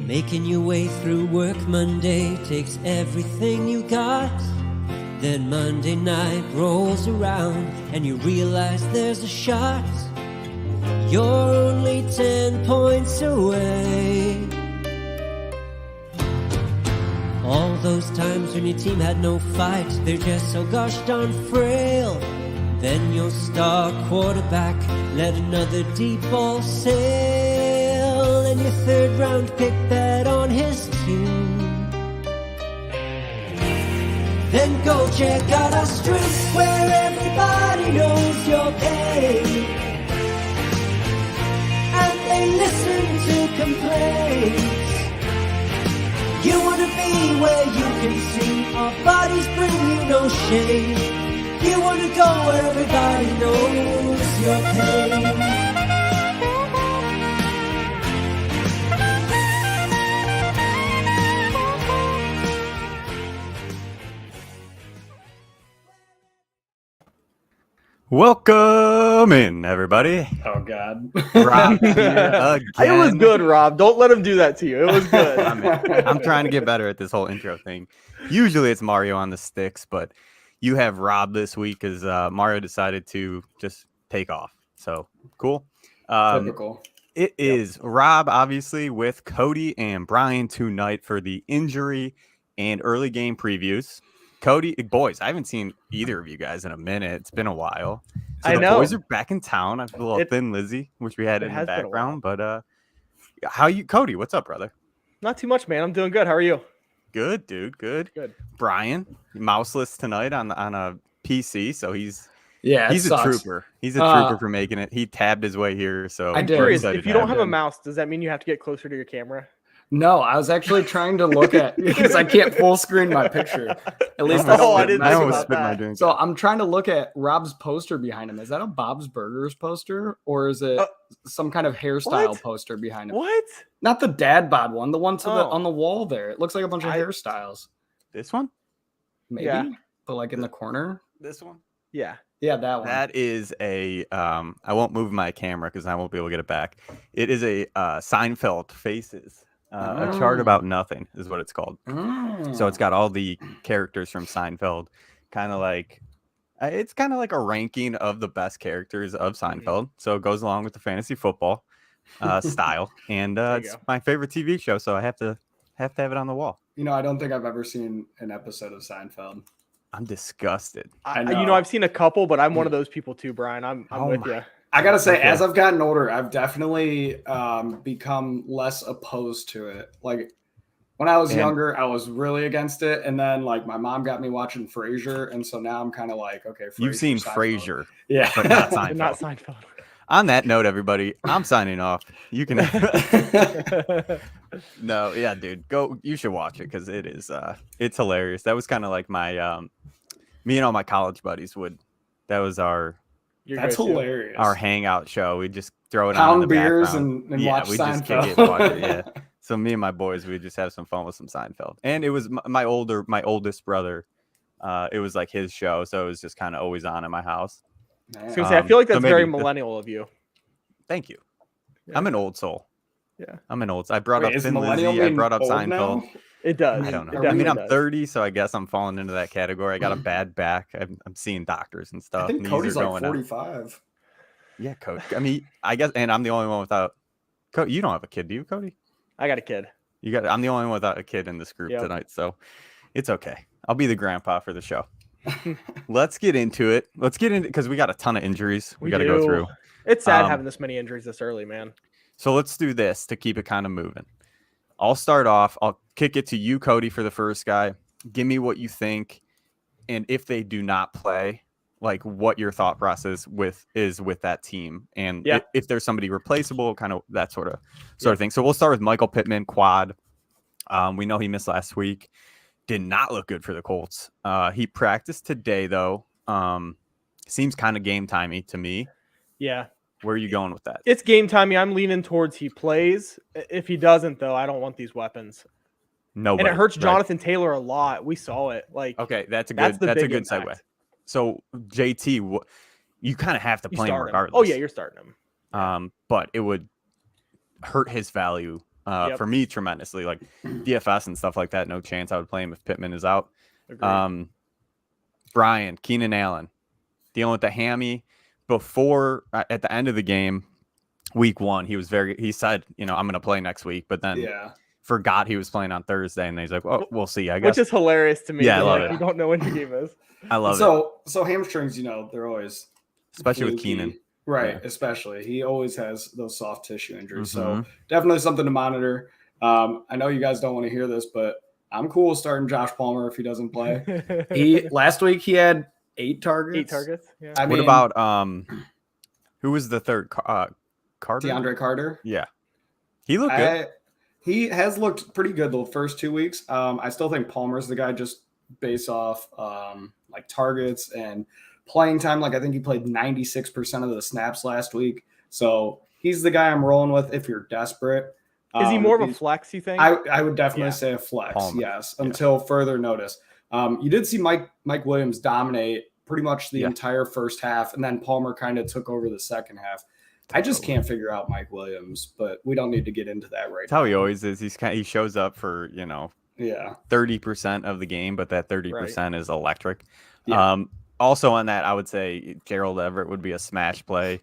Making your way through work Monday takes everything you got. Then Monday night rolls around and you realize there's a shot. You're only 10 points away. All those times when your team had no fight, they're just so gosh darn frail. Then your star quarterback let another deep ball sail, and your third round pick bet on his team. Then go check out our streets where everybody knows your pain, and they listen to complaints. You wanna be where you can see our bodies bring you no shame. You wanna go where everybody knows your pain. Welcome in, everybody. Oh, God. Rob here again. It was good, Rob. Don't let him do that to you. It was good. I'm trying to get better at this whole intro thing. Usually it's Mario on the sticks, but you have Rob this week because Mario decided to just take off. So, cool. Typical. It is Rob, obviously, with Cody and Brian tonight for the injury and early game previews. Cody, boys, I haven't seen either of you guys in a minute. It's been a while. So I the know. boys are back in town. I feel a little Thin Lizzy, which we had in the background. But how you, Cody? What's up, brother? Not too much, man. I'm doing good. How are you? Good, dude. Good. Brian, mouseless tonight on a PC, so he's a trooper. He's a trooper for making it. He tabbed his way here. So I'm curious, if you don't have a mouse, does that mean you have to get closer to your camera? No, I was actually trying to look at because I can't full screen my picture. At least I didn't think about that. So I'm trying to look at Rob's poster behind him. Is that a Bob's Burgers poster or is it some kind of hairstyle poster behind him? What? Not the dad bod one, the one on the wall there. It looks like a bunch of hairstyles. This one? Maybe. Yeah. But like in the corner. This one? Yeah. Yeah, that one. That is a I won't move my camera because I won't be able to get it back. It is a Seinfeld Faces. A chart about nothing is what it's called. So it's got all the characters from Seinfeld, kind of like it's kind of like a ranking of the best characters of Seinfeld. So it goes along with the fantasy football style, and it's my favorite TV show. So I have to have it on the wall. You know, I don't think I've ever seen an episode of Seinfeld. I'm disgusted. I know. I've seen a couple, but I'm one of those people too, Brian. I'm with you. I gotta say, as I've gotten older, I've definitely become less opposed to it. Like when I was younger, I was really against it, and then like my mom got me watching Frasier, and so now I'm kind of like, okay, you've seen Seinfeld. Frasier, yeah, but not Seinfeld. Not Seinfeld. On that note, everybody, I'm signing off. You can. No, yeah, dude, go. You should watch it because it is. It's hilarious. That was kind of like my me and all my college buddies would. That was our. That's hilarious. Our hangout show. We just throw it on in the beers background. and watch we Seinfeld. Just kick it and watch it, yeah. So me and my boys, we just have some fun with some Seinfeld. And it was my oldest brother. It was like his show, so it was just kind of always on in my house. I was gonna say, I feel like that's very millennial of you. Thank you. Yeah. I'm an old soul. Yeah, I'm an old. I brought up Thin Lizzy. I brought up Seinfeld. Now? It does. I don't know. I mean, I'm 30, so I guess I'm falling into that category. I got a bad back. I'm seeing doctors and stuff. I think Knees Cody's are like going 45. out. Yeah, Cody. I mean, I guess, and I'm the only one without. Cody, you don't have a kid, do you, Cody? I got a kid. I'm the only one without a kid in this group tonight, so it's okay. I'll be the grandpa for the show. Let's get into it. Because we got a ton of injuries we got to go through. It's sad having this many injuries this early, man. So let's do this to keep it kind of moving. I'll start off. I'll kick it to you, Cody, for the first guy. Give me what you think, and if they do not play, like what your thought process is with that team, and if there's somebody replaceable, kind of that sort of thing. So we'll start with Michael Pittman, quad. We know he missed last week. Did not look good for the Colts. He practiced today though. Seems kind of game timey to me. Yeah. Where are you going with that? It's game timey. I'm leaning towards he plays. If he doesn't, though, I don't want these weapons. No, and it hurts Jonathan Taylor a lot. We saw it. Like, okay, that's a good segue. So JT, you kind of have to play him regardless. Oh yeah, you're starting him. But it would hurt his value Yep. for me tremendously. Like DFS and stuff like that, no chance I would play him if Pittman is out. Agreed. Brian, Keenan Allen, dealing with the hammy before at the end of the game, week 1, he said, I'm going to play next week, but then forgot he was playing on Thursday, and he's like, well, we'll see, I guess. Which is hilarious to me. Yeah, I love it. You don't know when your game is. I love it. So hamstrings, they're always especially fluky. With Keenan. Right, Yeah. Especially. He always has those soft tissue injuries. Mm-hmm. So definitely something to monitor. I know you guys don't want to hear this, but I'm cool with starting Josh Palmer if he doesn't play. Last week he had 8 targets. 8 targets. Yeah. What about who was the third? Carter? DeAndre Carter. Yeah. He looked good. He has looked pretty good the first 2 weeks. I still think Palmer's the guy just based off like targets and playing time. Like I think he played 96% of the snaps last week. So he's the guy I'm rolling with if you're desperate. Is he more of a flex, you think? I would definitely say a flex, Palmer. yes, until further notice. You did see Mike Williams dominate pretty much the entire first half, and then Palmer kind of took over the second half. I just can't figure out Mike Williams, but we don't need to get into that right That's now. how he always is. He shows up for 30% of the game, but that 30% is electric. Yeah. Also on that, I would say Gerald Everett would be a smash play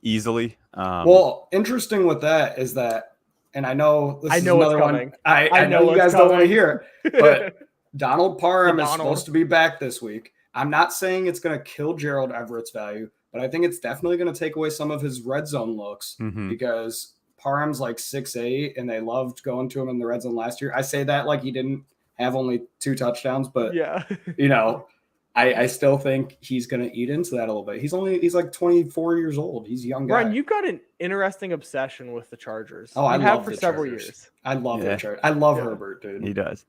easily. Well, interesting with that is that, and I know this is another one. I know you guys don't want to hear it, but Donald Parham is supposed to be back this week. I'm not saying it's going to kill Gerald Everett's value, but I think it's definitely going to take away some of his red zone looks because Parham's like 6'8", and they loved going to him in the red zone last year. I say that like he didn't have only 2 touchdowns, but I still think he's going to eat into that a little bit. He's like 24 years old. He's a young guy. Brian, you've got an interesting obsession with the Chargers. Oh, I have love for the several Chargers. years. I love the Chargers. I love Herbert, dude. He does.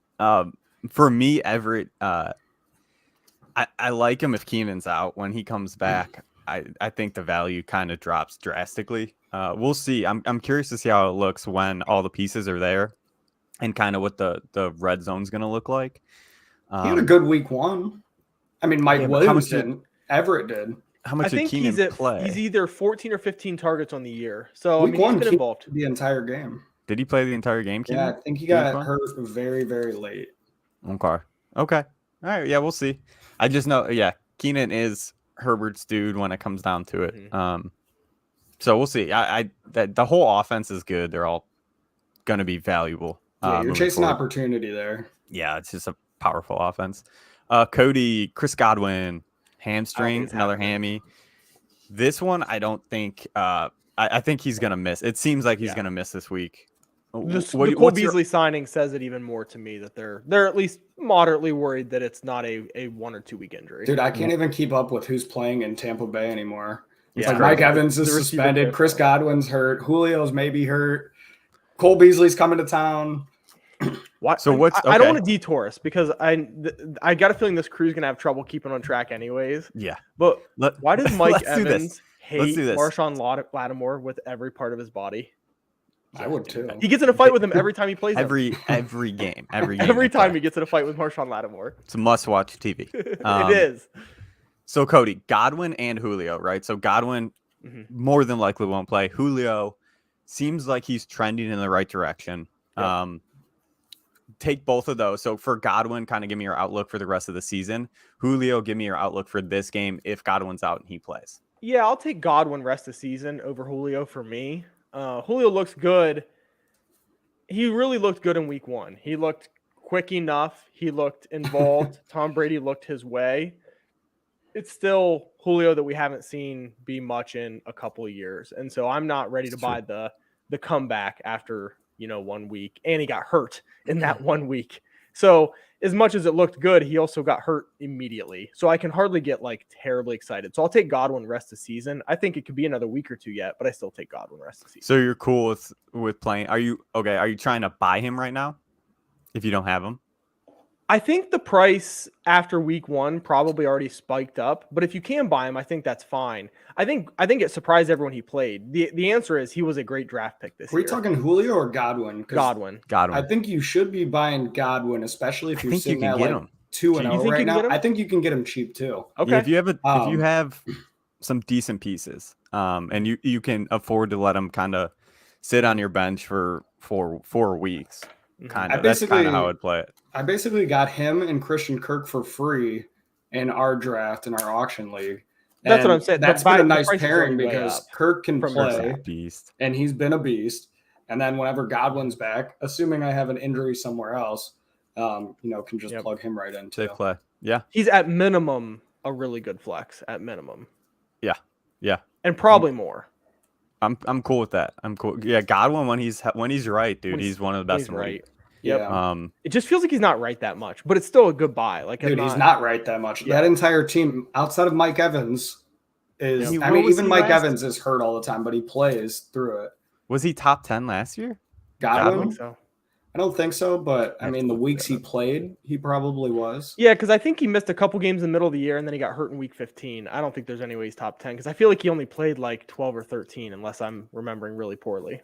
For me, Everett, I like him if Keenan's out. When he comes back, I think the value kind of drops drastically. We'll see. I'm curious to see how it looks when all the pieces are there and kind of what the red zone's going to look like. He had a good week 1. I mean, Mike Williams didn't. Everett did. How much did Keenan play? He's either 14 or 15 targets on the year. So week 1, he's been involved the entire game. Did he play the entire game, Keenan? Yeah, I think he got hurt very, very late. Okay. All right. Yeah, we'll see. I just know, Keenan is Herbert's dude when it comes down to it. So we'll see. The whole offense is good. They're all going to be valuable. You're chasing opportunity there. Yeah, it's just a powerful offense. Cody, Chris Godwin, hamstring, another hammy. This one, I don't think. I think he's gonna miss. It seems like he's gonna miss this week. The Cole Beasley signing says it even more to me that they're at least moderately worried that it's not a 1 or 2 week injury. Dude, I can't even keep up with who's playing in Tampa Bay anymore. Yeah, like Mike Evans is suspended. Chris Godwin's hurt. Julio's maybe hurt. Cole Beasley's coming to town. What? So I don't want to detour us because I got a feeling this crew's gonna have trouble keeping on track anyways. Yeah. But why does Mike Evans hate this. Marshawn Lattimore with every part of his body? I would too. He gets in a fight with him every time he plays. Every game. Every time he gets in a fight with Marshawn Lattimore. It's a must-watch TV. It is. So Cody, Godwin and Julio, right? So Godwin more than likely won't play. Julio seems like he's trending in the right direction. Yep. Take both of those. So for Godwin, kind of give me your outlook for the rest of the season. Julio, give me your outlook for this game if Godwin's out and he plays. Yeah, I'll take Godwin rest of season over Julio for me. Julio looks good. He really looked good in week 1. He looked quick enough. He looked involved. Tom Brady looked his way. It's still Julio that we haven't seen be much in a couple of years. And so I'm not ready to buy the comeback after 1 week, and he got hurt in that 1 week. So as much as it looked good, he also got hurt immediately. So I can hardly get terribly excited. So I'll take Godwin rest of season. I think it could be another week or 2 yet, but I still take Godwin rest of season. So you're cool with playing. Are you trying to buy him right now if you don't have him? I think the price after week 1 probably already spiked up, but if you can buy him, I think that's fine. I think it surprised everyone he played. The answer is he was a great draft pick this year. Are we talking Julio or Godwin? Godwin. I think you should be buying Godwin, especially if you're sitting at 2-0 right now. I think you can get him cheap too. Okay. Yeah, if you have some decent pieces, and you can afford to let him kind of sit on your bench for 4 weeks. Kind I of. That's kind of how basically- I'd play it. I basically got him and Christian Kirk for free in our draft in our auction league. That's what And I'm saying. That's The been a the nice price is pairing already way because up Kirk can from play, Beast. and he's been a beast. And then whenever Godwin's back, assuming I have an injury somewhere else, can just plug him right in too. Safe play. Yeah. He's at minimum a really good flex at minimum. Yeah. Yeah. And probably more. I'm cool with that. I'm cool. Yeah, Godwin when he's right, dude. When He's one of the best He's in the league. right. Yep. Yeah. It just feels like he's not right that much, but it's still a good buy. Like, Dude, he's not right that much. Yeah. That entire team, outside of Mike Evans, is. Yeah. I What mean, was even he Mike last- Evans is hurt all the time, but he plays through it. Was he top 10 last year? I Godwin? think so. I don't think so, but I Have mean, to the look weeks that he up. played, he probably was. Yeah, because I think he missed a couple games in the middle of the year, and then he got hurt in week 15. I don't think there's any way he's top 10 because I feel like he only played like 12 or 13, unless I'm remembering really poorly.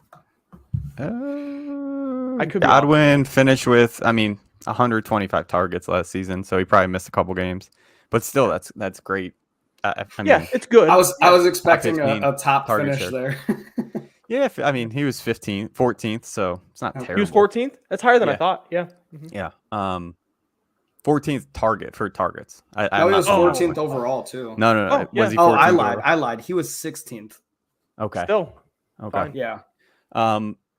I could be off. Godwin finished with, 125 targets last season, so he probably missed a couple games. But still, that's great. I Yeah, mean, it's good. I was expecting 15 a top target finish share. there. yeah. He was 14th, so it's not terrible. He was 14th. That's higher than I Yeah. thought. Yeah. Mhm. Yeah. 14th target for targets. No, I'm he not was sure. 14th overall too. No. Oh, yeah. Was he 14th? Oh, I lied. overall? I lied. He was 16th. Okay. Still. Okay. fine. Yeah.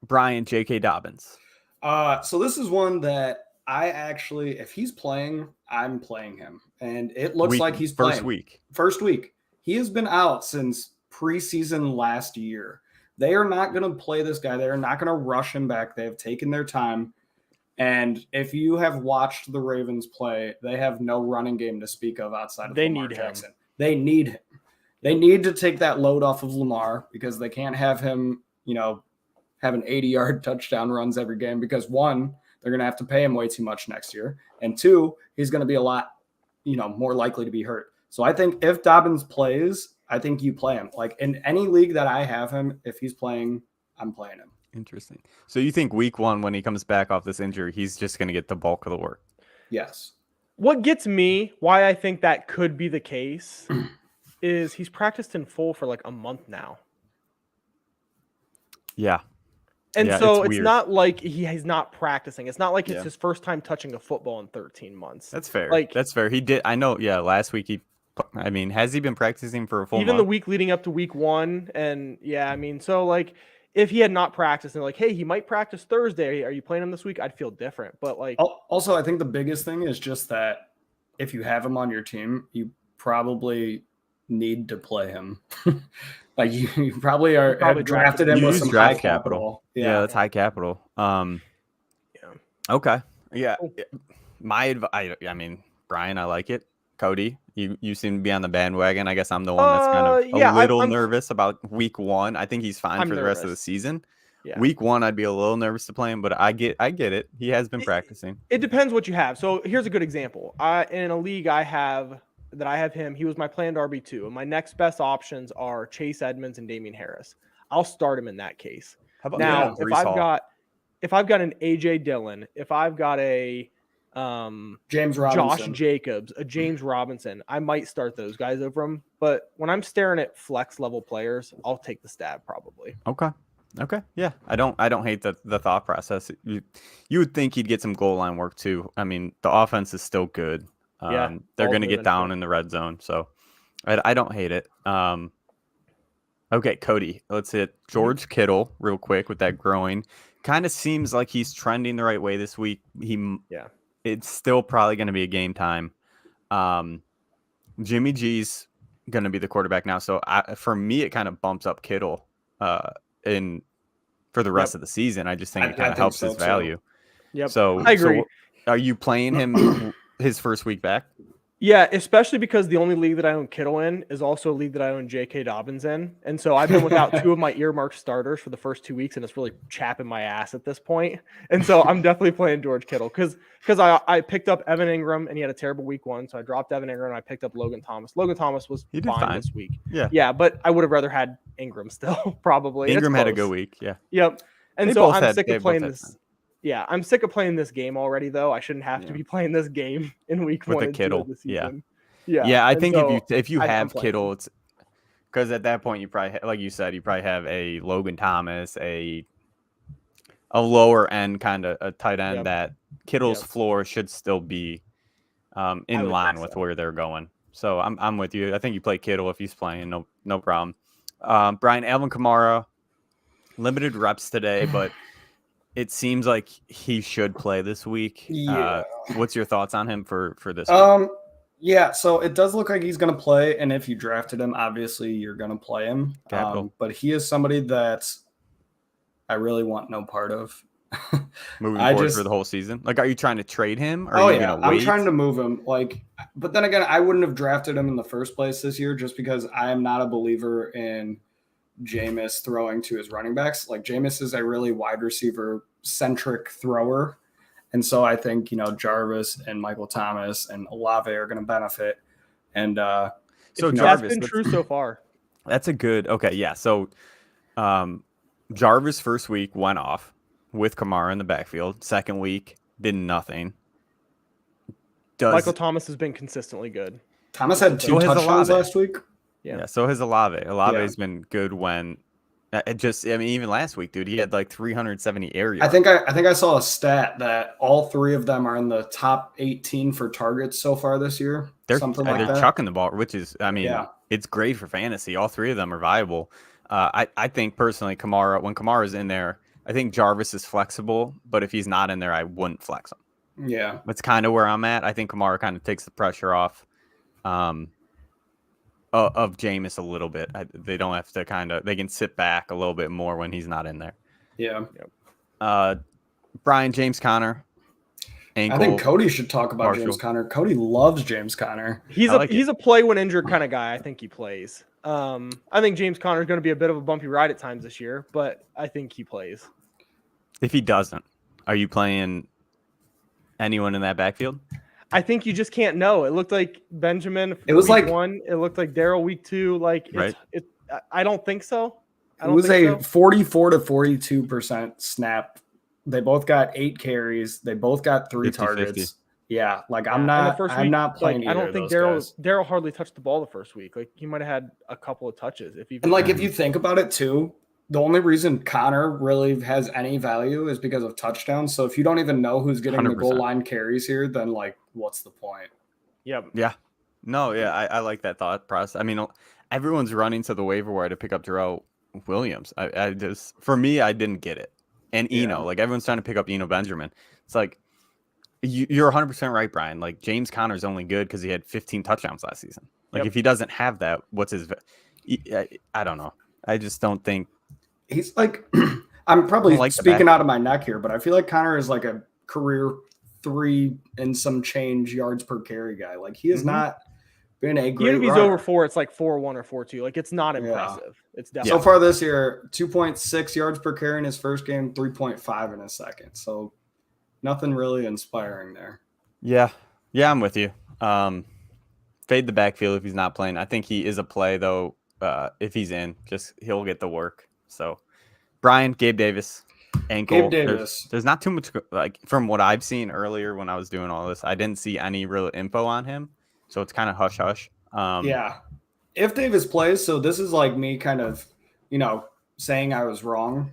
Brian J.K. Dobbins. So this is one that I actually, if he's playing, I'm playing him, and it looks like he's playing. First week. He has been out since preseason last year. They are not going to play this guy. They are not going to rush him back. They have taken their time. And if you have watched the Ravens play, they have no running game to speak of outside of They Lamar need him. Jackson. They need him. They need to take that load off of Lamar because they can't have him, having 80-yard touchdown runs every game because one, they're going to have to pay him way too much next year. And two, he's going to be a lot, more likely to be hurt. So I think if Dobbins plays, I think you play him. Like in any league that I have him, if he's playing, I'm playing him. Interesting. So you think week 1, when he comes back off this injury, he's just going to get the bulk of the work? Yes. What gets me, why I think that could be the case, is he's practiced in full for like a month now. Yeah. And Yeah, so it's it's weird. not like he's not practicing. It's not like it's Yeah. his first time touching a football in 13 months. That's fair. Like- That's fair. He did. I know. Yeah. Last week has he been practicing for a full Even month? the week leading up to week 1. And so like if he had not practiced and like, hey, he might practice Thursday. Are you playing him this week? I'd feel different. But like, Also, I think the biggest thing is just that if you have him on your team, you probably need to play him. Like you probably You probably have drafted him You with use some draft high capital. Yeah, that's high capital. Yeah. Okay. Yeah. Cool. My advice. I mean, Brian, I like it. Cody, you seem to be on the bandwagon. I guess I'm the one that's kind of yeah, a little I'm- nervous about week 1. I think he's fine I'm for the rest of the nervous. season. Yeah. Week 1, I'd be a little nervous to play him, but I get it. He has been practicing. It depends what you have. So here's a good example. In a league I have him, he was my planned RB2, and my next best options are Chase Edmonds and Damian Harris. I'll start him in that case. How about Now, Breece Hall? if I've got an AJ Dillon, if I've got a James Josh Robinson. Jacobs, a James Robinson, I might start those guys over him. But when I'm staring at flex level players, I'll take the stab probably. Okay. Yeah. I don't hate the thought process. You would think he'd get some goal line work too. I mean, the offense is still good. Yeah, They're all going to good get down and in the red zone, so I don't hate it. Okay, Cody, let's hit George Kittle real quick with that groin. Kind of seems like he's trending the right way this week. It's still probably going to be a game time. Jimmy G's going to be the quarterback now, so for me, it kind of bumps up Kittle in for the rest of the season. I just think it I kind of think helps so, his too. value. Yep. So I agree. Are you playing him his first week back? Yeah, especially because the only league that I own Kittle in is also a league that I own J.K. Dobbins in. And so I've been without 2 of my earmarked starters for the first 2 weeks, and it's really chapping my ass at this point. And so I'm definitely playing George Kittle because I picked up Evan Ingram, and he had a terrible week 1. So I dropped Evan Ingram, and I picked up Logan Thomas. Logan Thomas was He did fine fine. this week. Yeah. Yeah, but I would have rather had Ingram still, probably. It's Ingram had a close. good week. Yeah. Yep. And They so both I'm had- sick they of both playing had this. fun. Yeah, I'm sick of playing this game already, though. I shouldn't have to Yeah. be playing this game in week With 1 the and 2 Kittle, of the yeah. season. Yeah. Yeah, I and think so if you I'm have playing. Kittle, it's because at that point you probably like you said you probably have a Logan Thomas, a a lower end kind of a tight end Yep. that Kittle's Yep. floor should still be in would line think with so. where they're going. So I'm with you. I think you play Kittle if he's playing, no problem. Brian, Alvin Kamara, limited reps today, but it seems like he should play this week. Yeah. What's your thoughts on him for this week? Yeah, so it does look like he's going to play, and if you drafted him, obviously you're going to play him. Capital. But he is somebody that I really want no part of. Moving forward for the whole season? Like, are you trying to trade him? Or are you gonna wait? I'm trying to move him. Like, but then again, I wouldn't have drafted him in the first place this year just because I am not a believer in Jameis throwing to his running backs. Like, Jameis is a really wide receiver centric thrower. And so I think, Jarvis and Michael Thomas and Olave are going to benefit. And so Jarvis, that's been true so far. That's a good, okay. Yeah. So Jarvis first week went off with Kamara in the backfield. Second week did nothing. Michael Thomas has been consistently good. Thomas had 2 touchdowns last week. Yeah. So has Olave. Olave's been good when even last week, dude, he had like 370 air yards. I think I saw a stat that all 3 of them are in the top 18 for targets so far this year. They're that. chucking the ball, which is, it's great for fantasy. All 3 of them are viable. I think personally, when Kamara's in there, I think Jarvis is flexible, but if he's not in there, I wouldn't flex him. Yeah. That's kind of where I'm at. I think Kamara kind of takes the pressure off of Jameis a little bit. They don't have to they can sit back a little bit more when he's not in there. Yeah. Brian, James Conner. Ankle, I think Cody should talk about James Conner. Cody loves James Conner. He's a play when injured kind of guy. I think he plays. I think James Conner is going to be a bit of a bumpy ride at times this year, but I think he plays. If he doesn't, are you playing anyone in that backfield? I think you just can't know. It looked like Benjamin. It was week like 1. It looked like Darryl week 2. Like right. I don't think so. It was a 44 to 42% snap. They both got 8 carries. They both got 3 targets. 50. Yeah, like I'm not playing. I don't think Darryl hardly touched the ball the first week. Like he might have had a couple of touches. If you think about it too, the only reason Connor really has any value is because of touchdowns. So if you don't even know who's getting 100%. The goal line carries here, then like what's the point? Yep. Yeah. No, yeah, I like that thought process. I mean, everyone's running to the waiver wire to pick up Darrell Williams. I just, for me, I didn't get it. And Eno, like everyone's trying to pick up Eno Benjamin. It's like, you're 100% right, Brian. Like James Conner's only good because he had 15 touchdowns last season. Like if he doesn't have that, what's his? I don't know. I just don't think he's like. I'm probably speaking out of my neck here, but I feel like Conner is like a career 3 and some change yards per carry guy. Like he has not been a great. Even if he's over 4, it's like 4.1 or 4.2. Like it's not impressive. It's definitely so far this year 2.6 yards per carry in his first game, 3.5 in his second. So. Nothing really inspiring there. Yeah, I'm with you. Fade the backfield if he's not playing. I think he is a play though. If he's in, he'll get the work. So, Brian, Gabe Davis, ankle. Gabe Davis. There's not too much like from what I've seen earlier when I was doing all this. I didn't see any real info on him, so it's kind of hush hush. Yeah, if Davis plays, so this is like me kind of, saying I was wrong.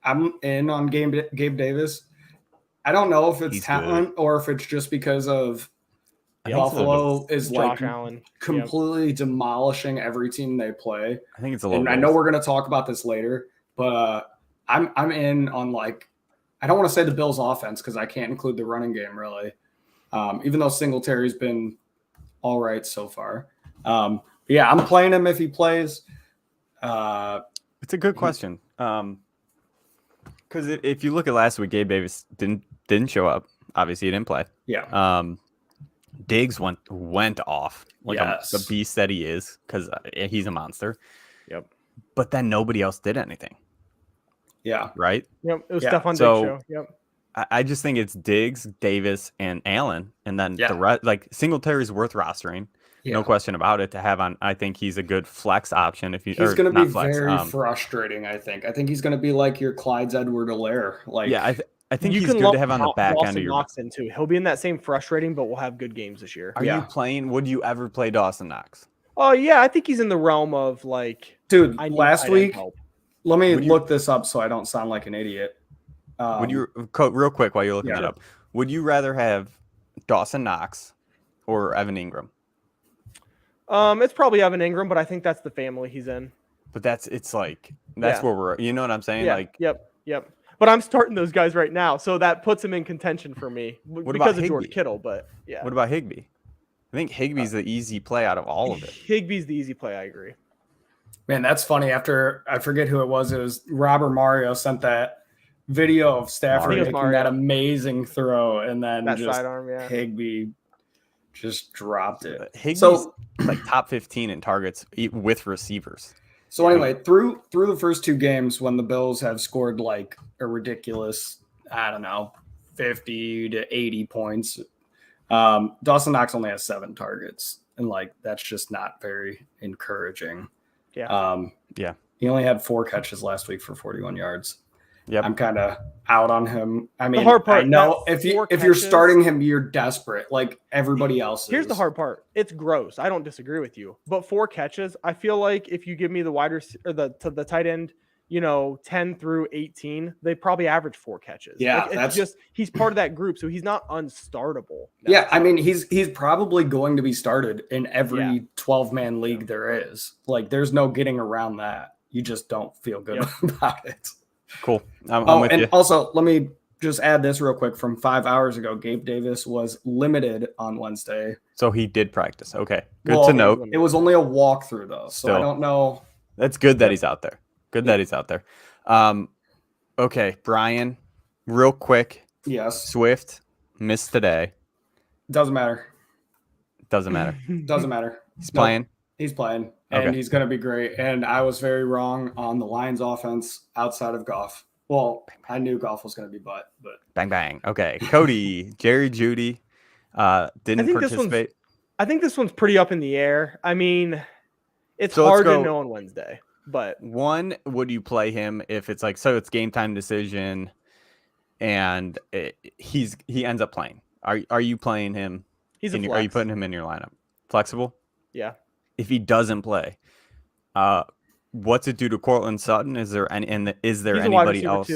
I'm in on Gabe Davis. I don't know if it's talent or if it's just because of Buffalo is like completely demolishing every team they play. I think it's a little. And I know we're going to talk about this later, but I'm in on like I don't want to say the Bills' offense because I can't include the running game really, even though Singletary's been all right so far. Yeah, I'm playing him if he plays. It's a good question. Because if you look at last week, Gabe Davis didn't show up. Obviously, he didn't play. Yeah. Diggs went off like the beast that he is because he's a monster. Yep. But then nobody else did anything. Yeah. Right. Yep. It was Stephon Diggs show. Yep. I just think it's Diggs, Davis, and Allen, and then the rest. Like Singletary's worth rostering. No question about it to have on. I think he's a good flex option. He's going to be very frustrating. I think he's going to be like your Clyde's Edward-Helaire. Like, I think he's good to have on the back end of your Knox in too. He'll be in that same frustrating, but we'll have good games this year. Are you playing? Would you ever play Dawson Knox? Oh yeah, I think he's in the realm of like. Dude, last week. Let me look this up so I don't sound like an idiot. Would you real quick while you're looking Yeah. that up? Would you rather have Dawson Knox or Evan Ingram? It's probably Evan Ingram, but I think that's the family he's in. But that's Yeah. where we're. You know what I'm saying? Yeah. Like, Yep. But I'm starting those guys right now, so that puts him in contention for me because of George Higbee? Kittle. But yeah, what about Higbee? I think Higbee's the easy play out of all of it. Higbee's the easy play. I agree. Man, that's funny. After I forget who it was Rob or Mario sent that video of Stafford making that amazing throw, and then that just sidearm, yeah. Higbee just dropped it. Higbee's like top 15 in targets with receivers. So anyway, through the first two games, when the Bills have scored like a ridiculous, I don't know, 50 to 80 points, Dawson Knox only has 7 targets, and like that's just not very encouraging. Yeah. He only had 4 catches last week for 41 yards. Yep. I'm kind of out on him. I mean, the hard part, I know if you're starting him, you're desperate, like everybody else. Here's the hard part. It's gross. I don't disagree with you, but 4 catches. I feel like if you give me the wide receiver or the tight end, 10 through 18, they probably average 4 catches. Yeah, like, it's just he's part of that group, so he's not unstartable. Yeah, I mean he's probably going to be started in every 12-man league there is. Like, there's no getting around that. You just don't feel good about it. Cool. I'm with you. Also, let me just add this real quick. From 5 hours ago, Gabe Davis was limited on Wednesday. So he did practice. Okay, good to note. It was only a walkthrough though, so I don't know. That's good that he's out there. That he's out there. Okay, Brian, real quick. Yes. Swift missed today. Doesn't matter. Doesn't matter. Doesn't matter. He's playing. He's playing, and he's going to be great. And I was very wrong on the Lions offense outside of Goff. Well, I knew Goff was going to be but bang bang. Okay, Cody, Jerry Jeudy didn't participate. I think this one's pretty up in the air. I mean, it's hard to know on Wednesday. But one, would you play him if it's like, so it's game time decision and he ends up playing? Are you playing him? Are you putting him in your lineup? Flexible? Yeah. If he doesn't play, what's it do to Cortland Sutton? Is there anybody else?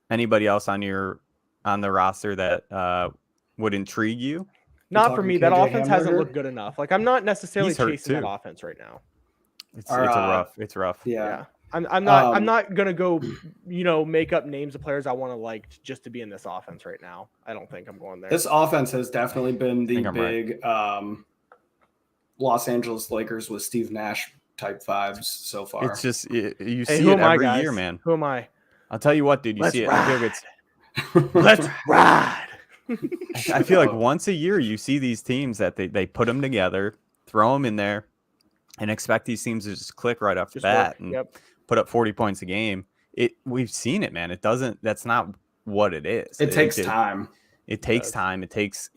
Anybody else on the roster that would intrigue you? Not for me. That offense hasn't looked good enough. Like, I'm not necessarily chasing that offense right now. It's rough. Yeah. I'm not gonna go, make up names of players I want to like just to be in this offense right now. I don't think I'm going there. This offense has definitely been the big Los Angeles Lakers with Steve Nash type vibes so far. It's just you see it every year, man. Who am I? I'll tell you what, dude. You see it. I feel it's let's ride. I feel like once a year you see these teams that they put them together, throw them in there, and expect these teams to just click right off the bat and put up 40 points a game. We've seen it, man. It doesn't. That's not what it is. It takes time. It takes time. It takes,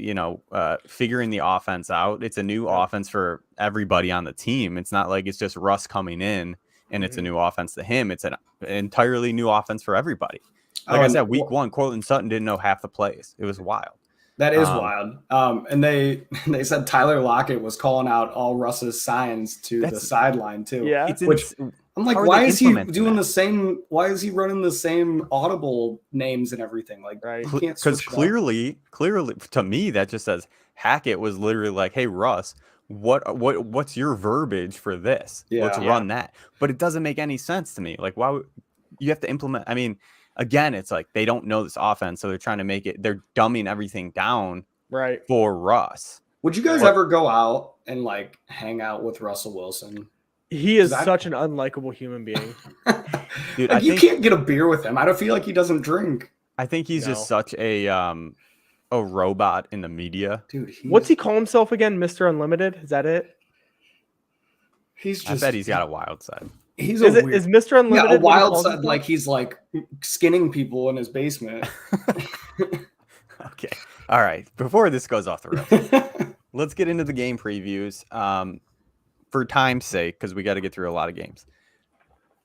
figuring the offense out. It's a new offense for everybody on the team. It's not like it's just Russ coming in and it's a new offense to him. It's an entirely new offense for everybody. Like I said, week 1, Cortland Sutton didn't know half the plays. It was wild. That is wild. And they said Tyler Lockett was calling out all Russ's signs to the sideline too. Yeah. I'm like, why is he doing the same? Why is he running the same audible names and everything? Like, because clearly, to me, that just says Hackett was literally like, "Hey, Russ, what's your verbiage for this? Let's run that." But it doesn't make any sense to me. Like, why would you have to implement? I mean, again, it's like they don't know this offense, so they're trying to make it. They're dumbing everything down, for Russ. Would you guys ever go out and like hang out with Russell Wilson? He is such an unlikable human being. Dude, like, you can't get a beer with him. I don't feel like he doesn't drink. I think he's just such a robot in the media. Dude, what's he call himself again? Mr. Unlimited? Is that it? I bet he's got a wild side. Is Mr. Unlimited? Yeah, a wild side, like he's like skinning people in his basement. Okay. All right. Before this goes off the rails, let's get into the game previews. For time's sake, because we got to get through a lot of games.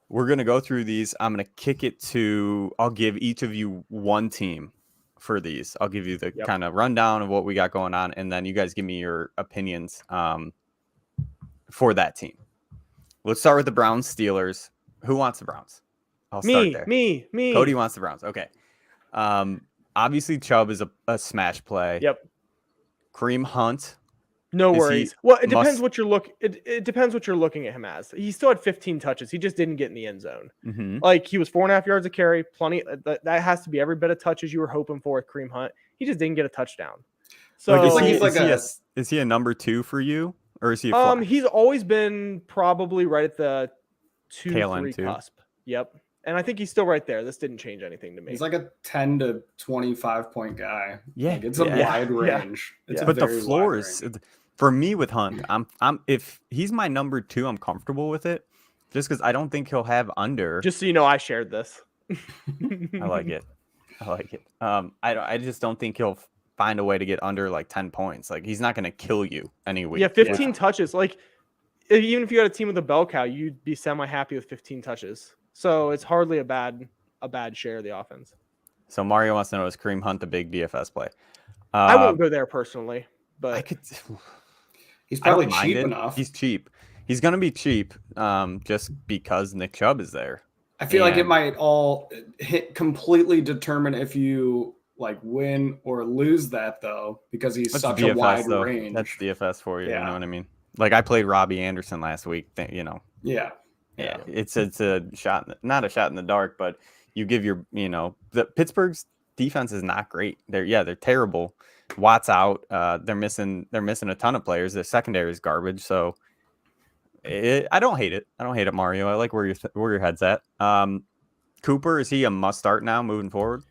We're going to go through these. I'm going to kick it to, I'll give each of you one team for these. I'll give you the kind of rundown of what we got going on, and then you guys give me your opinions for that team. Let's start with the Browns Steelers. Who wants the Browns? I'll start there. Me. Cody wants the Browns. Okay. Obviously, Chubb is a smash play. Yep. Kareem Hunt. No Is he worries. Well, it depends must- what you're it depends what you're looking at him as. He still had 15 touches. He just didn't get in the end zone. Mhm. Like he was 4.5 yards a carry. Plenty. That has to be every bit of touches you were hoping for with Kareem Hunt. He just didn't get a touchdown. So is he a number 2 for you, or is he a flex? he's always been probably right at the Tail end 2-3 too. cusp. Yep. And I think he's still right there. This didn't change anything to me. He's like a 10 to 25 point guy. Yeah, Like, it's a wide range. It's a but the very floor wide is range. for me with Hunt. I'm if he's my number 2, I'm comfortable with it, just because I don't think he'll have under. Just so you know, I shared this. I like it. I just don't think he'll find a way to get under like 10 points. Like he's not going to kill you any week. Yeah, 15 touches. Like even if you had a team with a bell cow, you'd be semi happy with 15 touches. So it's hardly a bad share of the offense. So Mario wants to know, is Kareem Hunt a big DFS play? I won't go there personally, but I could. He's I don't probably mind cheap it. enough. He's cheap. He's going to be cheap just because Nick Chubb is there. I feel like it might all completely determine if you like win or lose that though, because he's That's such DFS, a wide though. range. That's DFS for you. Yeah. You know what I mean? Like I played Robbie Anderson last week. Yeah. It's a shot, not a shot in the dark, but you give the Pittsburgh's defense is not great. They're terrible. Watt's out. They're missing a ton of players. Their secondary is garbage. So I don't hate it. I don't hate it, Mario. I like where your head's at. Cooper, is he a must start now moving forward?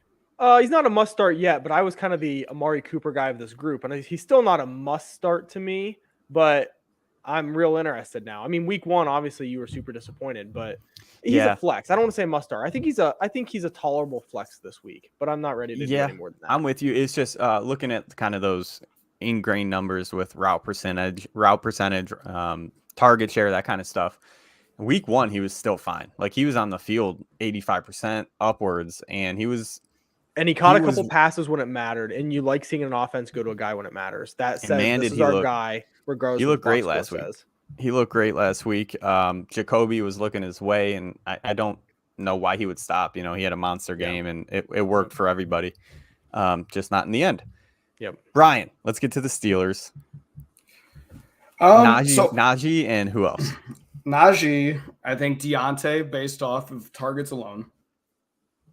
he's not a must start yet. But I was kind of the Amari Cooper guy of this group, and he's still not a must start to me. But I'm real interested now. I mean, week 1, obviously you were super disappointed, but he's a flex. I don't want to say must start. I think he's a tolerable flex this week, but I'm not ready to do any more than that. I'm with you. It's just looking at kind of those ingrained numbers with route percentage, target share, that kind of stuff. Week 1, he was still fine. Like he was on the field 85% upwards, and he caught a couple passes when it mattered, and you like seeing an offense go to a guy when it matters. That says this is our guy. Regardless, he looked great last week. He looked great last week. Jacoby was looking his way, and I don't know why he would stop. He had a monster game, and it worked for everybody. Just not in the end. Yep. Brian, let's get to the Steelers. Najee and who else? Najee, I think Deontay, based off of targets alone,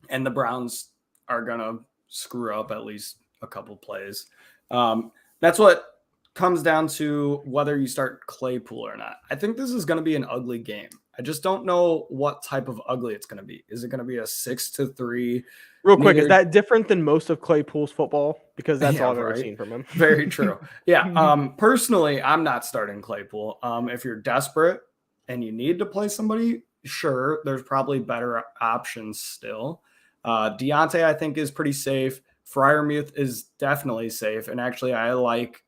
and the Browns are gonna screw up at least a couple plays. That's what comes down to whether you start Claypool or not. I think this is going to be an ugly game. I just don't know what type of ugly it's going to be. Is it going to be a 6-3? Real quick, is that different than most of Claypool's football? Because that's all I've ever seen from him. Very true. Yeah. Personally, I'm not starting Claypool. If you're desperate and you need to play somebody, sure, there's probably better options still. Deontay, I think, is pretty safe. Freiermuth is definitely safe. And actually, I like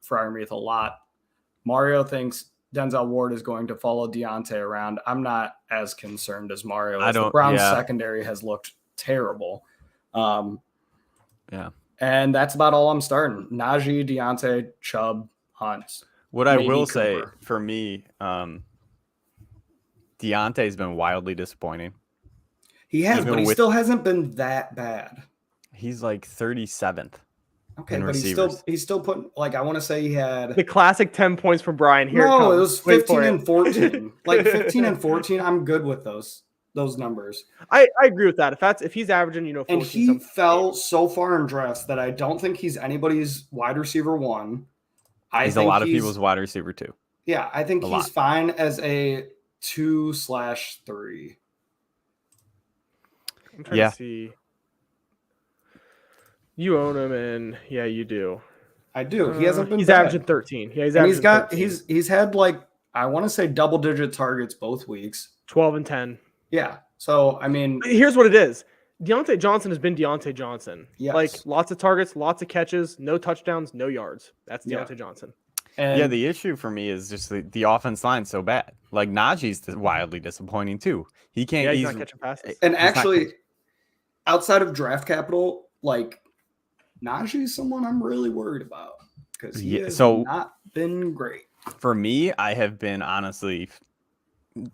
Freiermuth a lot. Mario thinks Denzel Ward is going to follow Deontay around. I'm not as concerned as Mario. The Browns secondary has looked terrible. And that's about all I'm starting. Najee, Deontay, Chubb, Hunt. What I will say for me, Deontay's been wildly disappointing. He has, but he still hasn't been that bad. He's like 37th. Okay, but he's still putting, like, I want to say he had the classic 10 points from Brian here. No, it was 15 and 14. Like 15 and 14, I'm good with those numbers. I agree with that. If he's averaging, 14, and he fell so far in drafts that I don't think he's anybody's wide receiver 1. He's a lot of people's wide receiver 2. Yeah, I think he's fine as a 2/3. I'm trying to see. You own him, and you do. I do. He hasn't been. He's averaging 13. Yeah, he's had like, I want to say double-digit targets both weeks. 12 and 10. Yeah. So I mean, here's what it is. Deontay Johnson has been Deontay Johnson. Yes. Like lots of targets, lots of catches, no touchdowns, no yards. That's Deontay Johnson. And the issue for me is just the offense line's so bad. Like Najee's wildly disappointing too. He can't. Yeah, he's not catching passes. And actually, outside of draft capital, like Najee's someone I'm really worried about because he has not been great. For me, I have been honestly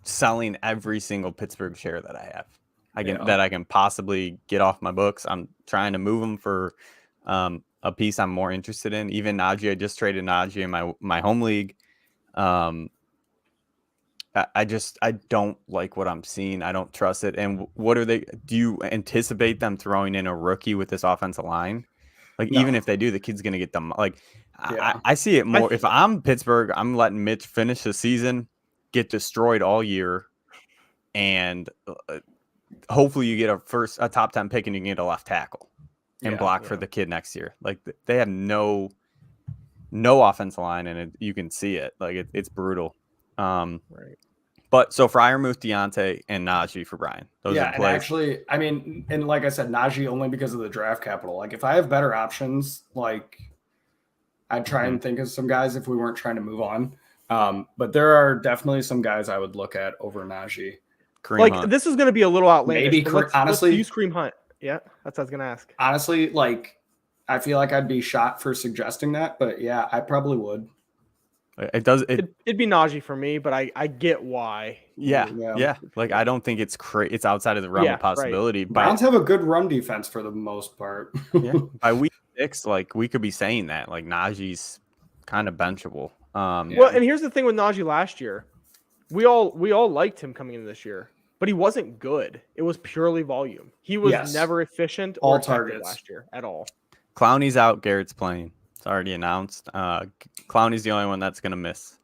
selling every single Pittsburgh share that I have. that I can possibly get off my books. I'm trying to move them for a piece I'm more interested in. Even Najee, I just traded Najee in my home league. I don't like what I'm seeing. I don't trust it. And what are they? Do you anticipate them throwing in a rookie with this offensive line? Like, No. even if they do, the kid's gonna get them. Like, Yeah. I see it more. If I'm Pittsburgh, I'm letting Mitch finish the season, get destroyed all year, and hopefully you get a top 10 pick and you can get a left tackle and block for the kid next year. Like, they have no offensive line, and you can see it. Like, it's brutal. Right. But so Freiermuth, Deontay, and Najee for Brian. Those are and plays. actually, I mean, and like I said, Najee only because of the draft capital. Like, if I have better options, like, I'd try and think of some guys if we weren't trying to move on. But there are definitely some guys I would look at over Najee. Kareem Hunt. This is going to be a little outlandish. Maybe, honestly, let's use Kareem Hunt. Yeah, that's what I was going to ask. Honestly, like, I feel like I'd be shot for suggesting that, but yeah, I probably would. It'd be Najee for me, but I get why. Yeah. Like, I don't think it's it's outside of the realm of possibility. Right. Browns have a good run defense for the most part. By week 6, like, we could be saying that, like, Najee's kind of benchable. Well, and here's the thing with Najee last year, we all liked him coming into this year, but he wasn't good. It was purely volume. He was never efficient or targets last year at all. Clowney's out. Garrett's playing. It's already announced. Clowney's the only one that's going to miss.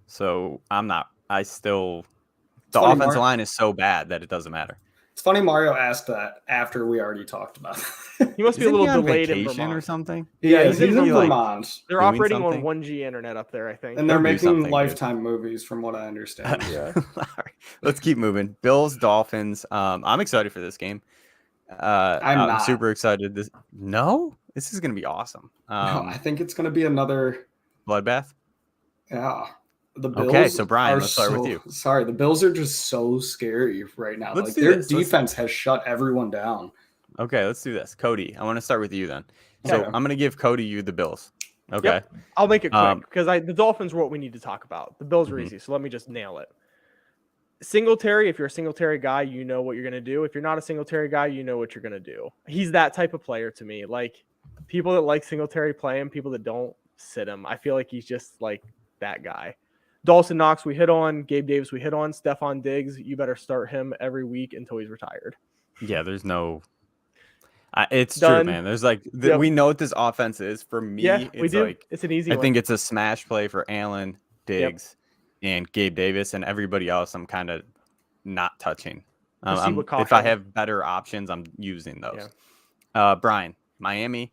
So the offensive line is so bad that it doesn't matter. It's funny Mario asked that after we already talked about it. He must be a little delayed in Vermont or something. Yeah, he's in Vermont. They're operating on 1G internet up there, I think. And they're making Lifetime movies, from what I understand. Yeah. All right, let's keep moving. Bills, Dolphins. I'm excited for this game. I'm super excited. This is going to be awesome. No, I think it's going to be another bloodbath. Yeah. The Bills. Okay, so Brian, let's start with you. Sorry, the Bills are just so scary right now. Like, their defense has shut everyone down. Okay, let's do this. Cody, I want to start with you then. So I'm going to give Cody you the Bills. Okay. Yep. I'll make it quick because the Dolphins were what we need to talk about. The Bills are easy, so let me just nail it. Singletary, if you're a Singletary guy, you know what you're going to do. If you're not a Singletary guy, you know what you're going to do. He's that type of player to me. Like, people that like Singletary play him, people that don't sit him. I feel like he's just like that guy. Dawson Knox, we hit on. Gabe Davis, we hit on. Stephon Diggs, you better start him every week until he's retired. Yeah, there's no... it's true, man. There's we know what this offense is. For me, we do. It's an easy one. I think it's a smash play for Allen, Diggs, and Gabe Davis, and everybody else I'm kind of not touching. If I have better options, I'm using those. Yeah. Brian, Miami,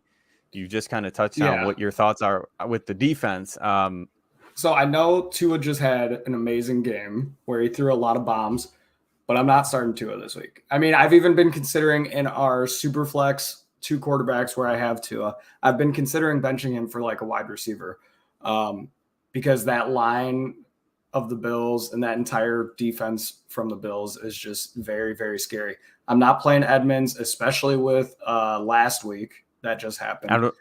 you just kind of touched on what your thoughts are with the defense. So I know Tua just had an amazing game where he threw a lot of bombs, but I'm not starting Tua this week. I mean, I've even been considering in our super flex 2 quarterbacks where I have Tua, I've been considering benching him for like a wide receiver because that line of the Bills and that entire defense from the Bills is just very, very scary. I'm not playing Edmonds, especially with last week. That just happened.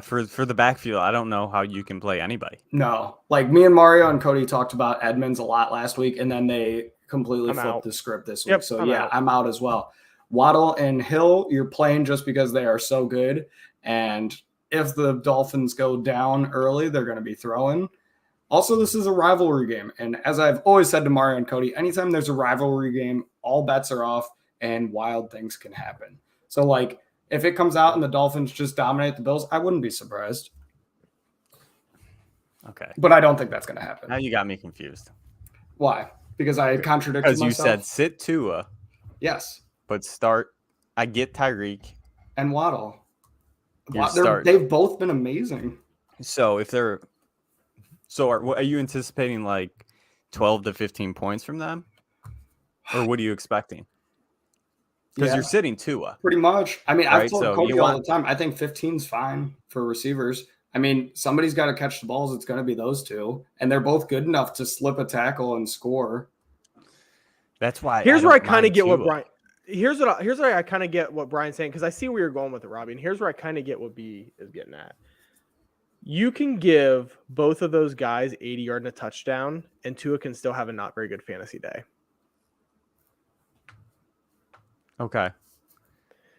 For the backfield, I don't know how you can play anybody. No, like me and Mario and Cody talked about Edmonds a lot last week, and then they completely flipped the script this week. So I'm out as well. Waddle and Hill, you're playing just because they are so good. And if the Dolphins go down early, they're going to be throwing. Also, this is a rivalry game. And as I've always said to Mario and Cody, anytime there's a rivalry game, all bets are off and wild things can happen. So, like, if it comes out and the Dolphins just dominate the Bills, I wouldn't be surprised. Okay. But I don't think that's going to happen. Now you got me confused. Why? Because I contradicted myself? Because you said sit Tua. Yes. But start. I get Tyreek. And Waddle. They've both been amazing. So if they're... So are you anticipating like 12 to 15 points from them? Or what are you expecting? Because you're sitting Tua. Pretty much. I mean, I've told Cody all the time, I think 15's fine for receivers. I mean, somebody's got to catch the balls. It's going to be those two. And they're both good enough to slip a tackle and score. That's why. Here's where I kind of get what Brian... Here's where I kind of get what Brian's saying, because I see where you're going with it, Robbie. And here's where I kind of get what B is getting at. You can give both of those guys 80-yard and a touchdown, and Tua can still have a not very good fantasy day. Okay.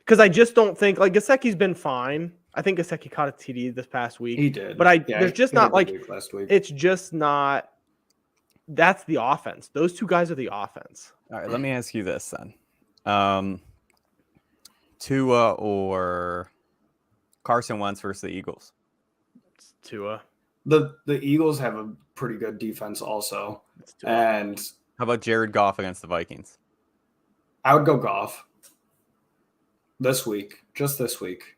Because I just don't think like Gesicki's been fine. I think Gesicki caught a TD this past week. He did. But Yeah, there's just he had a not good like week last week. it's just not. That's the offense. Those two guys are the offense. All right. Let me ask you this then. Tua or Carson Wentz versus the Eagles? It's Tua. The Eagles have a pretty good defense also. It's Tua. And How about Jared Goff against the Vikings? I would go Goff this week, just this week.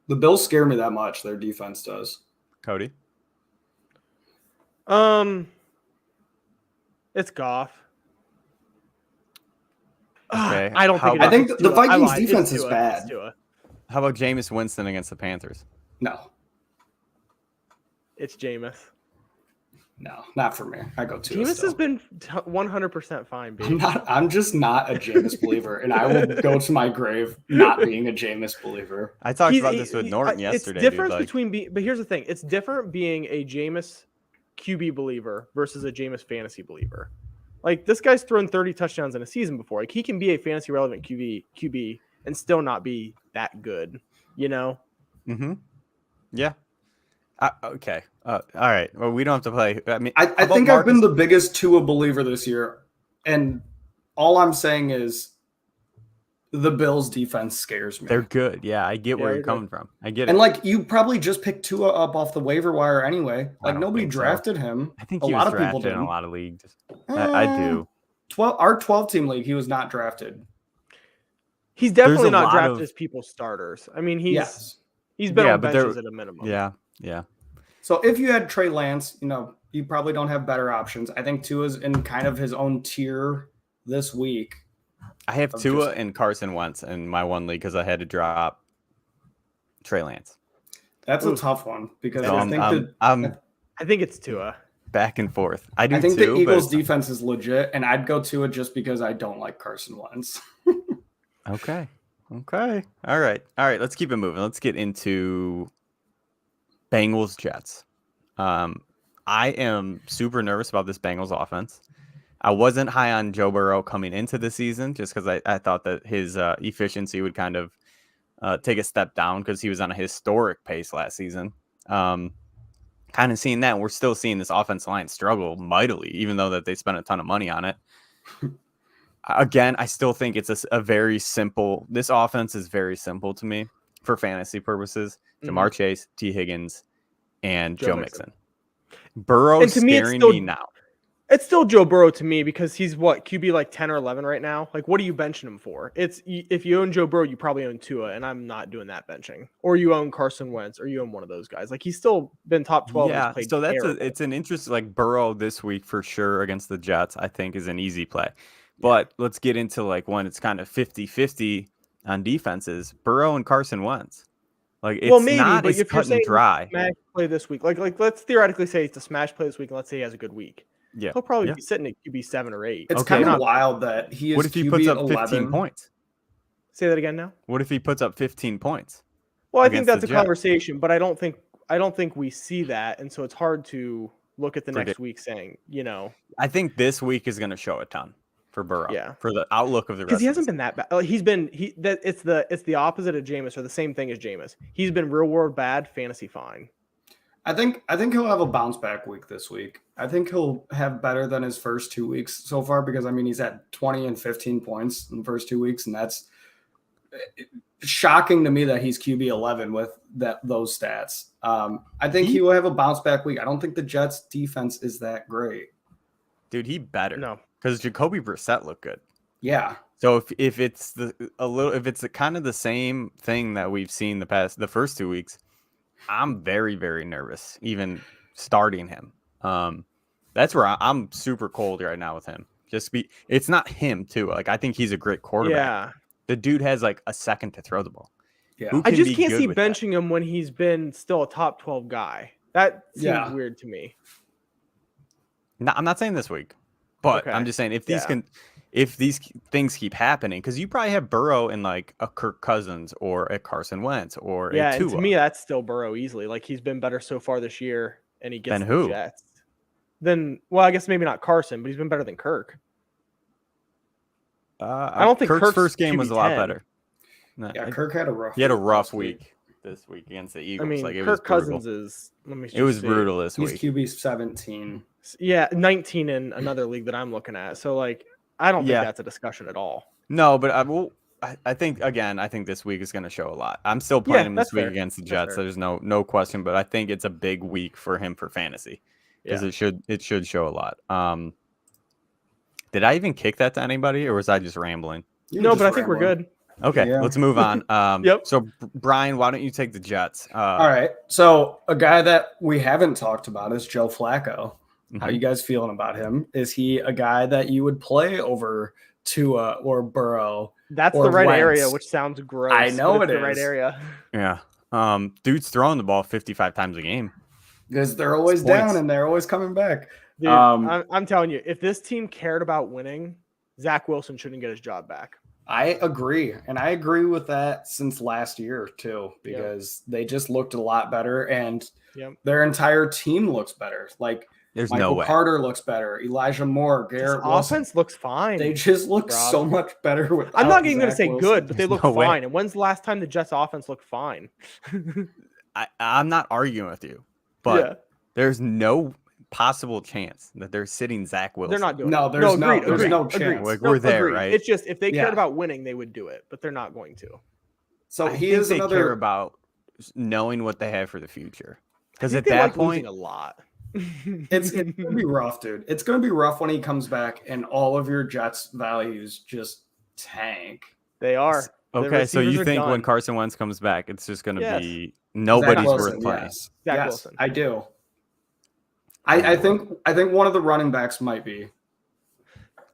The Bills scare me that much. Their defense does. Cody? It's Goff. Okay. I don't think. I think it's the Tua. I Vikings lied. It's defense is Tua. bad. It's Tua. How about Jameis Winston against the Panthers? No, It's Jameis. no, not for me. I go Tua. Jameis still. has been 100% fine, baby. I'm just not a Jameis believer, and I will go to my grave not being a Jameis believer. I talked about this with Norton yesterday. It's different dude. between but here's the thing. It's different being a Jameis QB believer versus a Jameis fantasy believer. Like this guy's thrown 30 touchdowns in a season before. Like he can be a fantasy relevant QB and still not be that good, you know? Mm-hmm. Yeah. Okay. All right. Well, we don't have to play. I mean, I how about think I've been Marcus- the biggest Tua believer this year, and all I'm saying is the Bills defense scares me. They're good. Yeah, I get where Yeah, you're they're coming from. I get it. And like you probably just picked Tua up off the waiver wire anyway. I Like don't nobody think so. drafted him. I think a he lot was of people drafted in didn't. a lot of leagues. I do. 12 team league, he was not drafted. He's definitely a not lot drafted of- as people's starters. I mean, he's Yes. been Yeah, on but there- benches at a minimum. Yeah. Yeah. So if you had Trey Lance, you probably don't have better options. I think Tua's in kind of his own tier this week. I have Of Tua just- and Carson Wentz in my one league because I had to drop Trey Lance. That's a Oof. tough one because So I I'm think I think it's Tua. back and forth. I do I think too, the Eagles but defense is legit, and I'd go Tua just because I don't like Carson Wentz. okay. Okay. All right. Let's keep it moving. Let's get into Bengals Jets. I am super nervous about this Bengals offense. I wasn't high on Joe Burrow coming into the season just because I thought that his efficiency would kind of take a step down because he was on a historic pace last season. Kind of seeing that, and we're still seeing this offensive line struggle mightily, even though that they spent a ton of money on it. Again, I still think it's a very simple. This offense is very simple to me for fantasy purposes. Jamar Chase, T. Higgins, and Joe Mixon. Burrow And to me, it's scaring still- me now. It's still Joe Burrow to me because he's what QB like 10 or 11 right now. Like, what are you benching him for? It's if you own Joe Burrow, you probably own Tua, and I'm not doing that benching. Or you own Carson Wentz, or you own one of those guys. Like he's still been top 12. Yeah, and he's so played that's terrible. it's an interest like Burrow this week for sure against the Jets. I think is an easy play. But let's get into like when it's kind of 50-50 on defenses. Burrow and Carson Wentz. Like it's well, maybe, not but as if you're cut saying and dry. smash play this week, like let's theoretically say it's a smash play this week, and let's say he has a good week. Yeah. He'll probably Yeah. be sitting at QB 7 or 8. It's Okay. kind of Not- wild that he is What if he QB puts up 11. 15 points? Say that again now. What if he puts up 15 points? Well, I think against the that's a Jets? conversation, but I don't think we see that, and so it's hard to look at the next Predict. week saying, I think this week is going to show a ton for Burrow. Yeah. For the outlook of the rest. because he of hasn't the been that bad. It's the opposite of Jameis, or the same thing as Jameis. He's been real world bad, fantasy fine. I think he'll have a bounce back week this week. I think he'll have better than his first 2 weeks so far because I mean he's at 20 and 15 points in the first 2 weeks, and that's shocking to me that he's QB 11 with those stats. I think he will have a bounce back week. I don't think the Jets defense is that great. Dude, he better. No, Because Jacoby Brissett looked good. Yeah, So if it's kind of the same thing that we've seen the first 2 weeks, I'm very, very nervous even starting him. That's where I'm super cold right now with him. It's not him too. Like I think he's a great quarterback. yeah. The dude has like a second to throw the ball. yeah. Who I can just be can't good see with that? benching him when he's been still a top 12 guy. That seems Yeah. weird to me. No, I'm not saying this week, but Okay. I'm just saying if Yeah. these things keep happening, because you probably have Burrow in like a Kirk Cousins or a Carson Wentz or Yeah, a and Tua. to me, that's still Burrow easily. Like he's been better so far this year, and he gets Than the who? Jets. Then, well, I guess maybe not Carson, but he's been better than Kirk. I don't think Kirk's Kirk's first game was a lot QB10. better. No, Yeah, Kirk had a rough. he had a week rough last week this week against the I Eagles. mean, Like it Kirk was brutal. Cousins is. Let me. It was just see. brutal this He's week. QB 17. Yeah, 19 in another league that I'm looking at. So like, I don't Yeah. think that's a discussion at all. No, but I think this week is going to show a lot. I'm still playing him this that's week fair. against the That's Jets. fair. There's no question, but I think it's a big week for him for fantasy because it should show a lot. Did I even kick that to anybody, or was I just rambling? No, but I think we're good. Okay, Yeah. let's move on. Yep. So Brian, why don't you take the Jets? All right. So a guy that we haven't talked about is Joe Flacco. How Mhm. you guys feeling about him? Is he a guy that you would play over Tua or Burrow? That's or the right Wentz? area, which sounds gross. I know but it's it the right is. area. Yeah. Dude's throwing the ball 55 times a game. Because they're always Points. down and they're always coming back. Dude, I'm telling you, if this team cared about winning, Zach Wilson shouldn't get his job back. I agree. And I agree with that since last year, too, because they just looked a lot better and their entire team looks better. Like, There's Michael no way. Carter looks better. Elijah Moore, Garrett Wilson. Offense looks fine. They just look Rob. so much better with. I'm not even going to say Wilson. good, but they look no way. fine. And when's the last time the Jets offense looked fine? I'm not arguing with you, but there's no possible chance that they're sitting Zach Wilson. They're not doing No, it. there's no agreed, chance. agreed. Like, we're there, agreed. right? It's just if they cared Yeah. about winning, they would do it, but they're not going to. So I he think is they another. care about knowing what they have for the future. Because at they that like point, losing a lot. It's gonna be rough, dude. It's gonna be rough when he comes back and all of your Jets values just tank. They are. The okay, so receivers you are think when done. Carson Wentz comes back, it's just going to Yes. be nobody's Zach worth Wilson, playing. Yes, Zach yes, Wilson. I do. I think one of the running backs might be.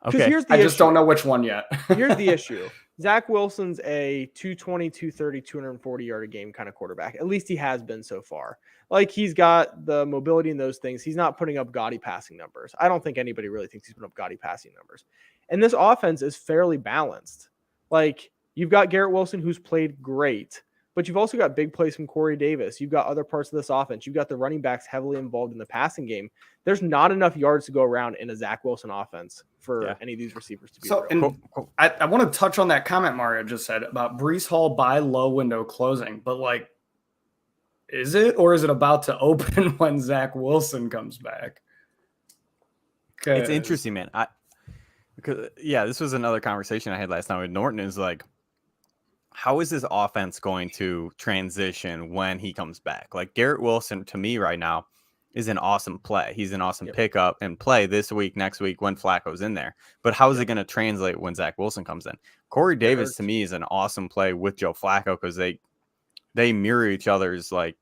Okay, here's the I just issue. don't know which one yet. Here's the issue. Zach Wilson's a 220, 230, 240 yard a game kind of quarterback. At least he has been so far. Like, he's got the mobility and those things. He's not putting up gaudy passing numbers. I don't think anybody really thinks he's putting up gaudy passing numbers. And this offense is fairly balanced. Like, you've got Garrett Wilson, who's played great, but you've also got big plays from Corey Davis. You've got other parts of this offense. You've got the running backs heavily involved in the passing game. There's not enough yards to go around in a Zach Wilson offense for any of these receivers to be So, real. and I want to touch on that comment Mario just said about Brees Hall buy low window closing, but like, is it, or is it about to open when Zach Wilson comes back? It's interesting, man. Because this was another conversation I had last night with Norton. Is like, how is this offense going to transition when he comes back? Like, Garrett Wilson, to me right now, is an awesome play. He's an awesome pickup and play this week, next week when Flacco's in there. But how is it going to translate when Zach Wilson comes in? Corey Davis, to me, is an awesome play with Joe Flacco because they mirror each other's like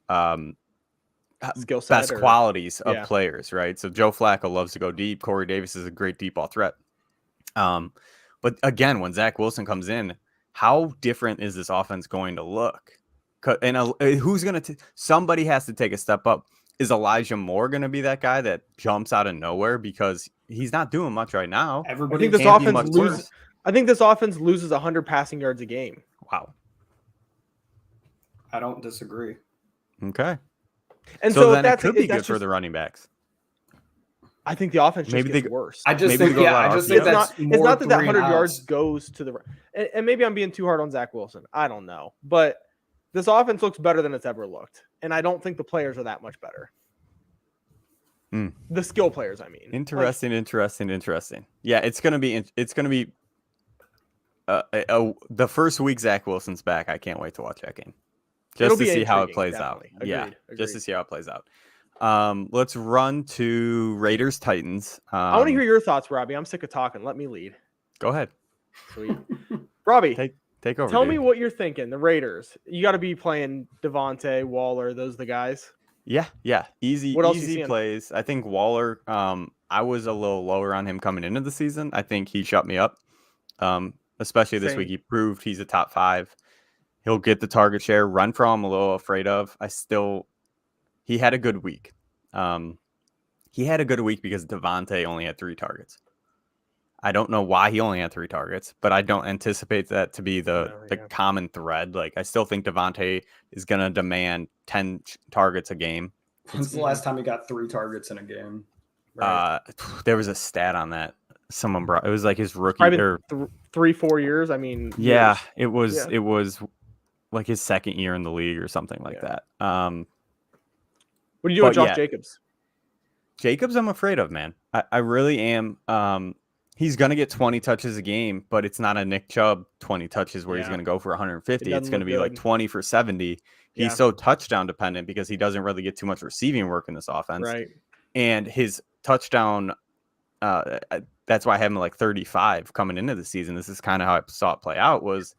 Skill set best qualities of players, right? So Joe Flacco loves to go deep. Corey Davis is a great deep ball threat. But again, when Zach Wilson comes in, how different is this offense going to look? And who's going to somebody has to take a step up. Is Elijah Moore going to be that guy that jumps out of nowhere because he's not doing much right now? I think this offense loses 100 passing yards a game. Wow. I don't disagree. Okay. And so then it could be good for the running backs. I think the offense just gets worse. I just think that's it's not that 100 outs. yards goes to the and maybe I'm being too hard on Zach Wilson. I don't know. But this offense looks better than it's ever looked. And I don't think the players are that much better. The skill players, I mean. Interesting. Yeah, it's gonna be the first week Zach Wilson's back. I can't wait to watch that game. Just to see how it plays out. Agreed. Just to see how it plays out. Let's run to Raiders Titans. I want to hear your thoughts, Robbie. I'm sick of talking. Let me lead. Go ahead. Sweet. Robbie, take over. Tell me what you're thinking. The Raiders. You got to be playing Devontae, Waller. Those are the guys. Yeah. Easy plays. I think Waller. I was a little lower on him coming into the season. I think he shut me up. Especially this week, he proved he's a top 5. He'll get the target share. Run for him, a little afraid of. He had a good week. He had a good week because Devontae only had 3 targets. I don't know why he only had 3 targets, but I don't anticipate that to be the common thread. Like, I still think Devontae is going to demand 10 targets a game. When's the last time he got 3 targets in a game? Right. There was a stat on that. someone brought. It was like his rookie Probably or 3-4 years. I mean, yeah, years. it was Yeah. it was like his second year in the league or something like that. What do you do with but Josh yeah. Jacobs? Jacobs, I'm afraid of, man. I really am. He's gonna get 20 touches a game, but it's not a Nick Chubb 20 touches where he's Yeah. gonna go for 150. It It's doesn't gonna look be like good. 20 for 70. He's Yeah. so touchdown dependent because he doesn't really get too much receiving work in this offense. Right. And his touchdown, that's why I have him like 35 coming into the season. This is kind of how I saw it play out. Was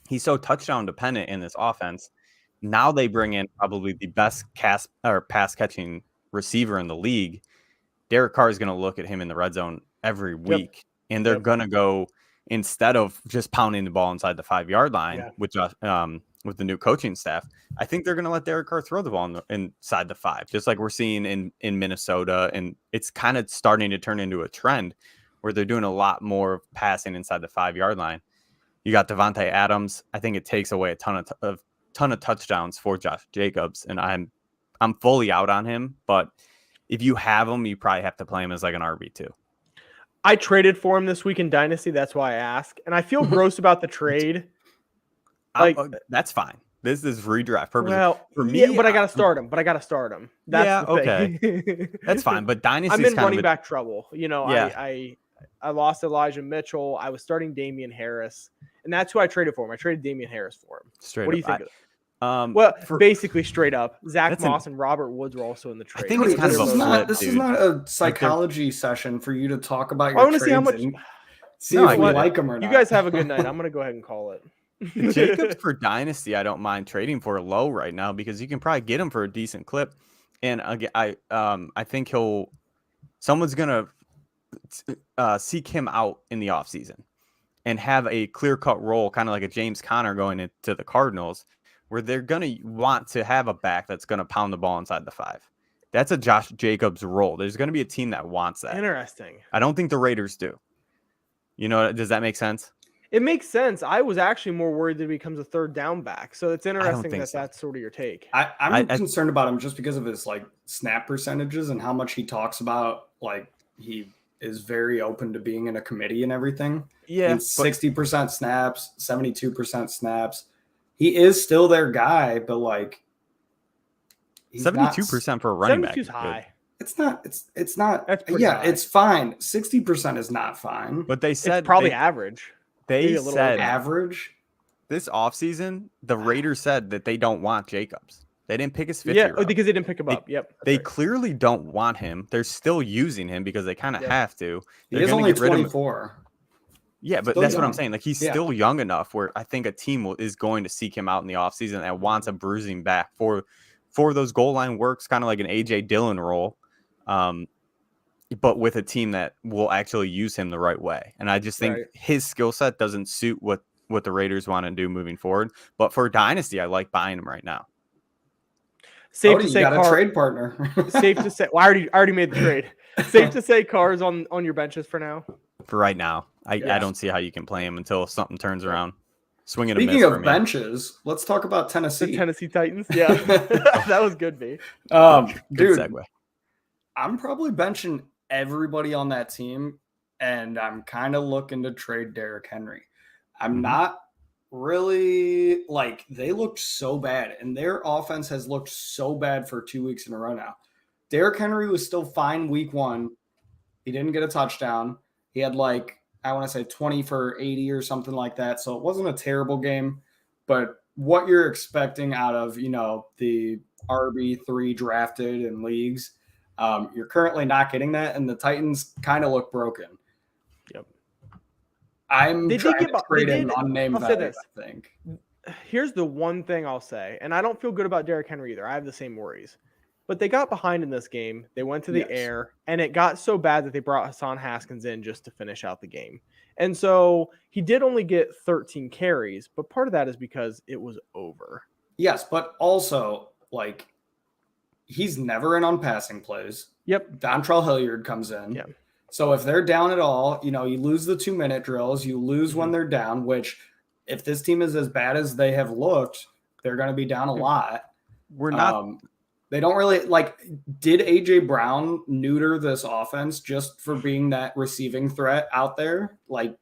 he's so touchdown dependent in this offense. Now they bring in probably the best pass catching receiver in the league. Derek Carr is going to look at him in the red zone every week, and they're going to go, instead of just pounding the ball inside the 5-yard line with the new coaching staff. I think they're going to let Derek Carr throw the ball inside the 5, just like we're seeing in Minnesota, and it's kind of starting to turn into a trend where they're doing a lot more passing inside the 5-yard line. You got Devontae Adams. I think it takes away a ton of touchdowns for Josh Jacobs, and I'm fully out on him, but if you have him, you probably have to play him as like an RB2. I traded for him this week in Dynasty. That's why I ask. And I feel gross about the trade. Like, that's fine. This is redraft purposes. Well, for me, but I got to start him. That's the thing. Okay. That's fine. But Dynasty, I'm in running back trouble. You know, yeah. I lost Elijah Mitchell. I was starting Damian Harris. And that's who I traded for him. I traded Damian Harris for him. Straight what up. do you think of it? Well, basically straight up. Zach Moss and Robert Woods were also in the trade. I think it's kind of a flip, This is not a psychology session for you to talk about your I want to trades see how much. See if we like them or not. You guys have a good night. I'm going to go ahead and call it. Jacobs for Dynasty, I don't mind trading for low right now because you can probably get him for a decent clip. And again, I think someone's going to seek him out in the offseason and have a clear-cut role, kind of like a James Conner going into the Cardinals, where they're going to want to have a back that's going to pound the ball inside the 5. That's a Josh Jacobs role. There's going to be a team that wants that. Interesting. I don't think the Raiders do. You know, does that make sense? It makes sense. I was actually more worried that he becomes a third down back. So it's interesting that that's sort of your take. I'm concerned about him just because of his like snap percentages and how much he talks about, like, he is very open to being in a committee and everything. Yeah. 60% snaps, 72% snaps. He is still their guy, but like 72% for a running back. 72's high. It's not. That's pretty high. It's fine. 60% is not fine. But they said it's probably average. They said average. This offseason, the Raiders said that they don't want Jacobs. They didn't pick his 50. Yeah, because they didn't pick him up. Yep. They clearly don't want him. They're still using him because they kind of have to. He is only 24. Yeah, but that's what I'm saying. Like, he's still young enough where I think a team is going to seek him out in the offseason and wants a bruising back for those goal line works, kind of like an A.J. Dillon role, but with a team that will actually use him the right way. And I just think his skill set doesn't suit what the Raiders want to do moving forward. But for Dynasty, I like buying him right now. Safe to say, you got a trade partner. Safe to say, well, I already made the trade. Safe to say, Carr's on your benches for now. For right now, I don't see how you can play him until something turns around. Swing and a miss. Speaking of benches, let's talk about Tennessee. The Tennessee Titans. Yeah, that was good, B. Dude, segue. I'm probably benching everybody on that team, and I'm kind of looking to trade Derrick Henry. I'm not really like, they looked so bad, and their offense has looked so bad for 2 weeks in a row now. Derrick Henry was still fine week 1. He didn't get a touchdown. He had like, I want to say 20 for 80 or something like that. So it wasn't a terrible game, but what you're expecting out of, the RB3 drafted in leagues, you're currently not getting that. And the Titans kind of look broken. Yep. I'm trying to trade an unnamed value, I think. Here's the one thing I'll say, and I don't feel good about Derrick Henry either. I have the same worries. But they got behind in this game. They went to the air, and it got so bad that they brought Hassan Haskins in just to finish out the game. And so he did only get 13 carries, but part of that is because it was over. Yes, but also, like, he's never in on passing plays. Yep. Dontrell Hilliard comes in. Yep. So if they're down at all, you lose the 2-minute drills. You lose when they're down, which if this team is as bad as they have looked, they're going to be down a lot. We're not They don't really like. Did AJ Brown neuter this offense just for being that receiving threat out there? Like,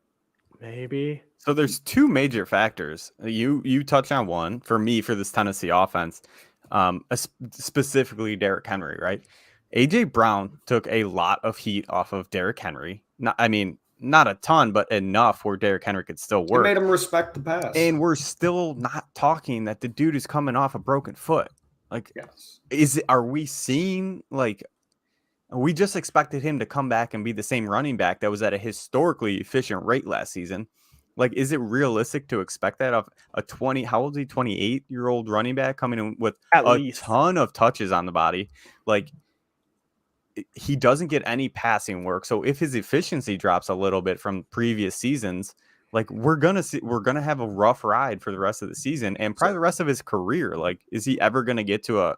Maybe. So there's two major factors. You touch on one for me for this Tennessee offense, specifically Derrick Henry, right? AJ Brown took a lot of heat off of Derrick Henry. Not a ton, but enough where Derrick Henry could still it work. made him respect the pass. And we're still not talking that the dude is coming off a broken foot. Like, yes. are we seeing like? We just expected him to come back and be the same running back that was at a historically efficient rate last season. Like, is it realistic to expect that of a 20, how old is he, 28-year-old running back coming in with At a least. ton of touches on the body? Like, he doesn't get any passing work. So if his efficiency drops a little bit from previous seasons, like we're gonna have a rough ride for the rest of the season and probably the rest of his career. Like, is he ever gonna get to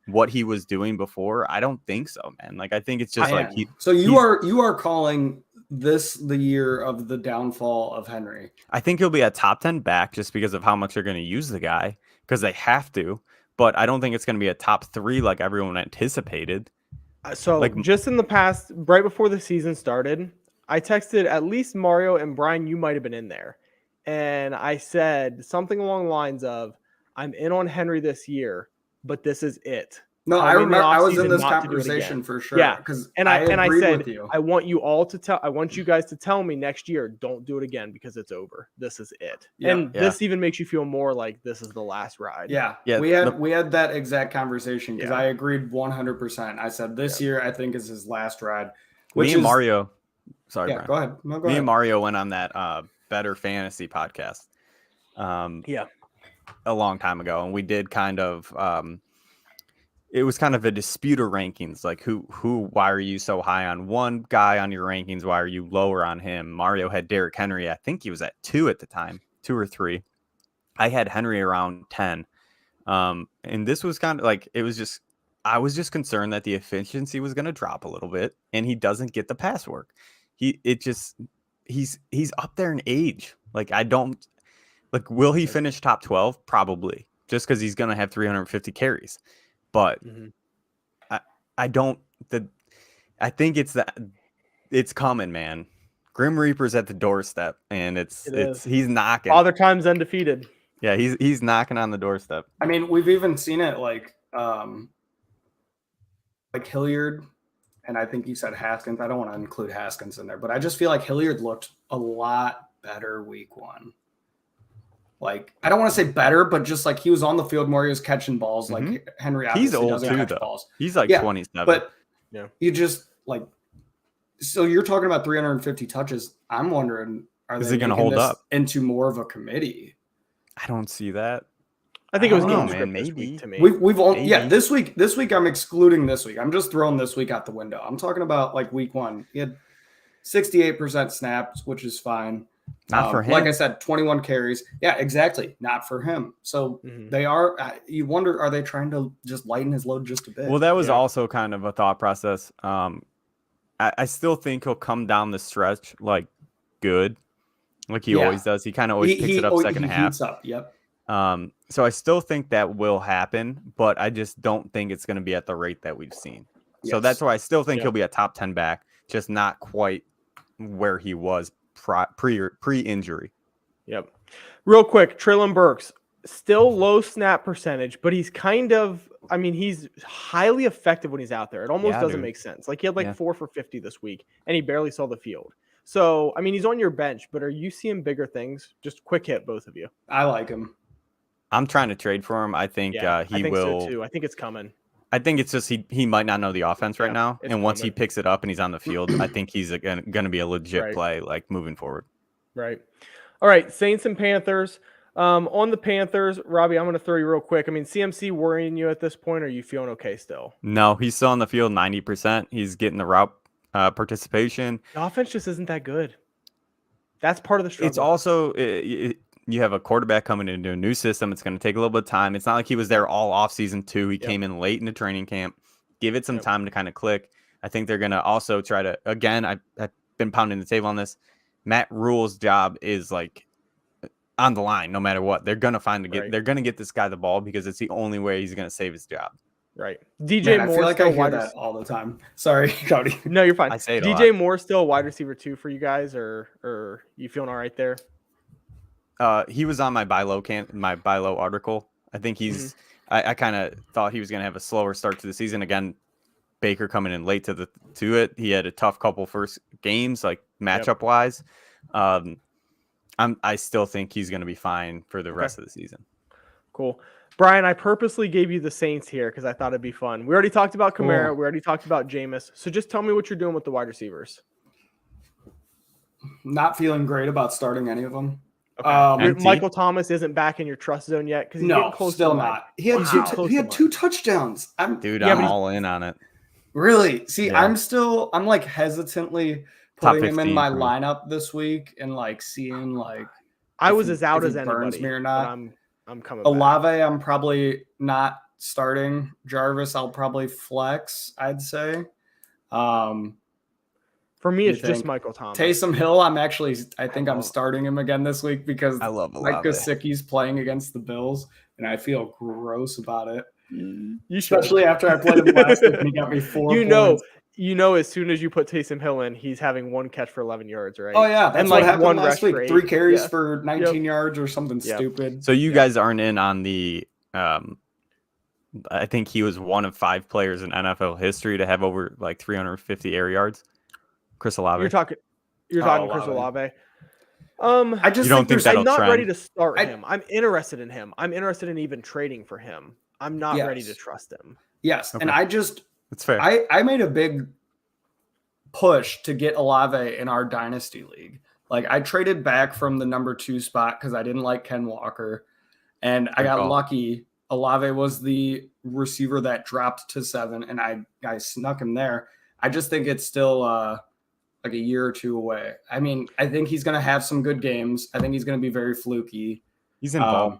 what he was doing before? I don't think so, man. Like, I think it's just like so you are calling this the year of the downfall of Henry. I think he'll be a top 10 back just because of how much they're going to use the guy because they have to. But I don't think it's going to be a top 3 like everyone anticipated. So like, just in the past, right before the season started, I texted at least Mario and Brian, you might have been in there. And I said something along the lines of, I'm in on Henry this year, but this is it. No, I remember I was in this conversation for sure. Yeah, because I said, I want you guys to tell me next year, don't do it again because it's over. This is it. Yeah. And this even makes you feel more like this is the last ride. Yeah. We had that exact conversation because I agreed 100%. I said this year I think is his last ride. Me and Mario. Sorry, Brian. Go ahead. No, go Me ahead. and Mario went on that Better Fantasy podcast. A long time ago, and we did kind of. It was kind of a dispute of rankings, like why are you so high on one guy on your rankings? Why are you lower on him? Mario had Derrick Henry. I think he was at 2 at the time, 2 or 3. I had Henry around 10. And this was kind of like, I was just concerned that the efficiency was going to drop a little bit and he doesn't get the pass work. He's up there in age. Like, will he finish top 12? Probably, just because he's going to have 350 carries. But I think it's coming, man. Grim Reaper's at the doorstep, and he's knocking. Father Time's undefeated. Yeah, he's knocking on the doorstep. I mean, we've even seen it like Hilliard, and I think you said Haskins. I don't want to include Haskins in there, but I just feel like Hilliard looked a lot better week 1. Like, I don't want to say better, but just like he was on the field more, he was catching balls. Like Henry obviously he's old doesn't too, catch though. balls. He's like 27. But you just like, so you're talking about 350 touches. I'm wondering, is he going to hold up into more of a committee? I don't see that. I think it was game script maybe to me. We've only this week I'm excluding this week. I'm just throwing this week out the window. I'm talking about like week 1. He had 68% snaps, which is fine. Not for him. Like I said, 21 carries. Yeah, exactly. Not for him. So they are, you wonder, are they trying to just lighten his load just a bit? Well, that was also kind of a thought process. I still think he'll come down the stretch like good, like he always does. He kind of always picks it up second half. Heats up. Yep. So I still think that will happen, but I just don't think it's going to be at the rate that we've seen. Yes. So that's why I still think he'll be a top 10 back, just not quite where he was pre-injury. Yep. Real quick, Treylon Burks, still low snap percentage, but he's he's highly effective when he's out there. It almost doesn't make sense. Like, he had 4 for 50 this week, and he barely saw the field. So, I mean, he's on your bench, but are you seeing bigger things? Just quick hit, both of you. I like him. I'm trying to trade for him. I think I think will. So too. I think it's coming. I think it's just he might not know the offense right now, and once he picks it up and he's on the field, I think he's going to be a legit play like moving forward. Right. All right, Saints and Panthers. On the Panthers, Robbie, I'm going to throw you real quick. I mean, CMC worrying you at this point? Or are you feeling okay still? No, he's still on the field 90%. He's getting the route participation. The offense just isn't that good. That's part of the struggle. It's also you have a quarterback coming into a new system. It's going to take a little bit of time. It's not like he was there all off season 2. He came in late into training camp. Give it some time to kind of click. I think they're going to also try to, again, I've been pounding the table on this. Matt Rule's job is like on the line no matter what. They're going to they're going to get this guy the ball because it's the only way he's going to save his job. Right. DJ Man, I Moore feel like still I hear wide that all the time. Sorry, Cody. No, you're fine. I say it a DJ lot. Moore still wide receiver 2 for you guys, or you feeling all right there? He was on my buy low article. I think he's. I kind of thought he was going to have a slower start to the season. Again, Baker coming in late to it. He had a tough couple first games, like matchup wise. I still think he's going to be fine for the rest of the season. Cool. Brian, I purposely gave you the Saints here because I thought it'd be fun. We already talked about Kamara. Cool. We already talked about Jameis. So just tell me what you're doing with the wide receivers. Not feeling great about starting any of them. Okay. Michael Thomas isn't back in your trust zone yet because No, still not. He had two touchdowns. I'm all in on it. Really? See, I'm like hesitantly putting him in my lineup this week and like seeing like I was as out as anybody. Burns me or not. I'm coming. Olave, I'm probably not starting. Jarvis, I'll probably flex. I'd say. For me, it's just Michael Thomas. Taysom Hill, I think I'm starting him again this week because I love Mike Gesicki's playing against the Bills, and I feel gross about it. Especially after I played him last week and he got me 4 points. As soon as you put Taysom Hill in, he's having 1 catch for 11 yards, right? Oh, yeah. That's and what happened last week. 3 carries yeah. for 19 yards or something stupid. So you guys aren't in on the I think he was one of 5 players in NFL history to have over like 350 air yards. Chris Olave. You're talking Chris Olave. I just think I'm not ready to start him. I'm interested in him. I'm interested in even trading for him. I'm not ready to trust him. Yes, okay. And it's fair. I made a big push to get Olave in our dynasty league. Like I traded back from the number 2 spot because I didn't like Ken Walker, and I got lucky. Olave was the receiver that dropped to 7, and I snuck him there. I just think it's still like a year or 2 away. I mean, I think he's going to have some good games. I think he's going to be very fluky. He's involved.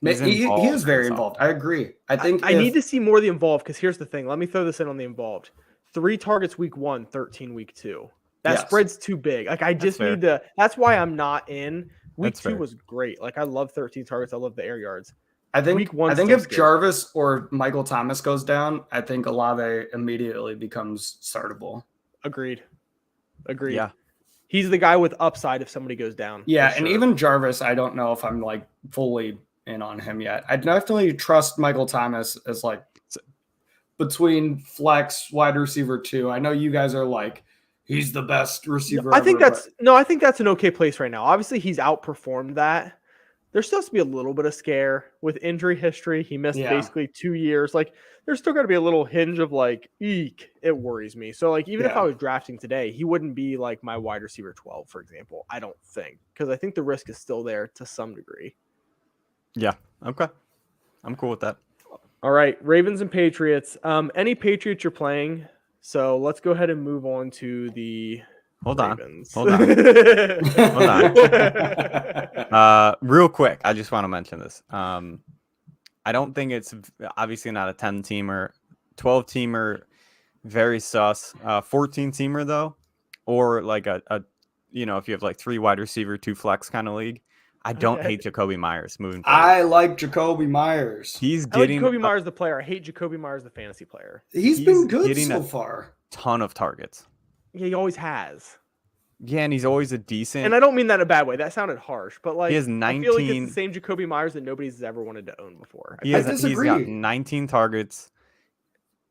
He is very involved. I agree. I need to see more of the involved because here's the thing. Let me throw this in on the involved. 3 targets week 1, 13 week 2. That spread's too big. Like I just need to. That's why I'm not in. Week 2 was great. Like I love 13 targets. I love the air yards. I think if Jarvis or Michael Thomas goes down, I think Olave immediately becomes startable. Agreed. Yeah. He's the guy with upside if somebody goes down. Yeah, and even Jarvis, I don't know if I'm like fully in on him yet. I definitely trust Michael Thomas as like between flex wide receiver 2. I know you guys are like he's the best receiver. I think that's an okay place right now. Obviously, he's outperformed that. There still has to be a little bit of scare with injury history. He missed basically 2 years. Like there's still got to be a little hinge of like, eek, it worries me. So like, even if I was drafting today, he wouldn't be like my wide receiver 12, for example. I don't think, because I think the risk is still there to some degree. Yeah. Okay. I'm cool with that. All right. Ravens and Patriots. Any Patriots you're playing. So let's go ahead and move on to the Ravens. Hold on. Real quick, I just want to mention this. I don't think it's obviously not a 10-teamer, 12-teamer, very sus. 14-teamer though, or like a if you have like 3 wide receiver, 2 flex kind of league. I don't hate Jacoby Myers moving forward. I like Jacoby Myers. I like Jacoby Myers the player. I hate Jacoby Myers the fantasy player. He's been good so far. Ton of targets. Yeah, he always has. Yeah, and he's always a decent. And I don't mean that in a bad way. That sounded harsh, but like he has 19. I feel like it's the same Jacoby Myers that nobody's ever wanted to own before. He's got 19 targets.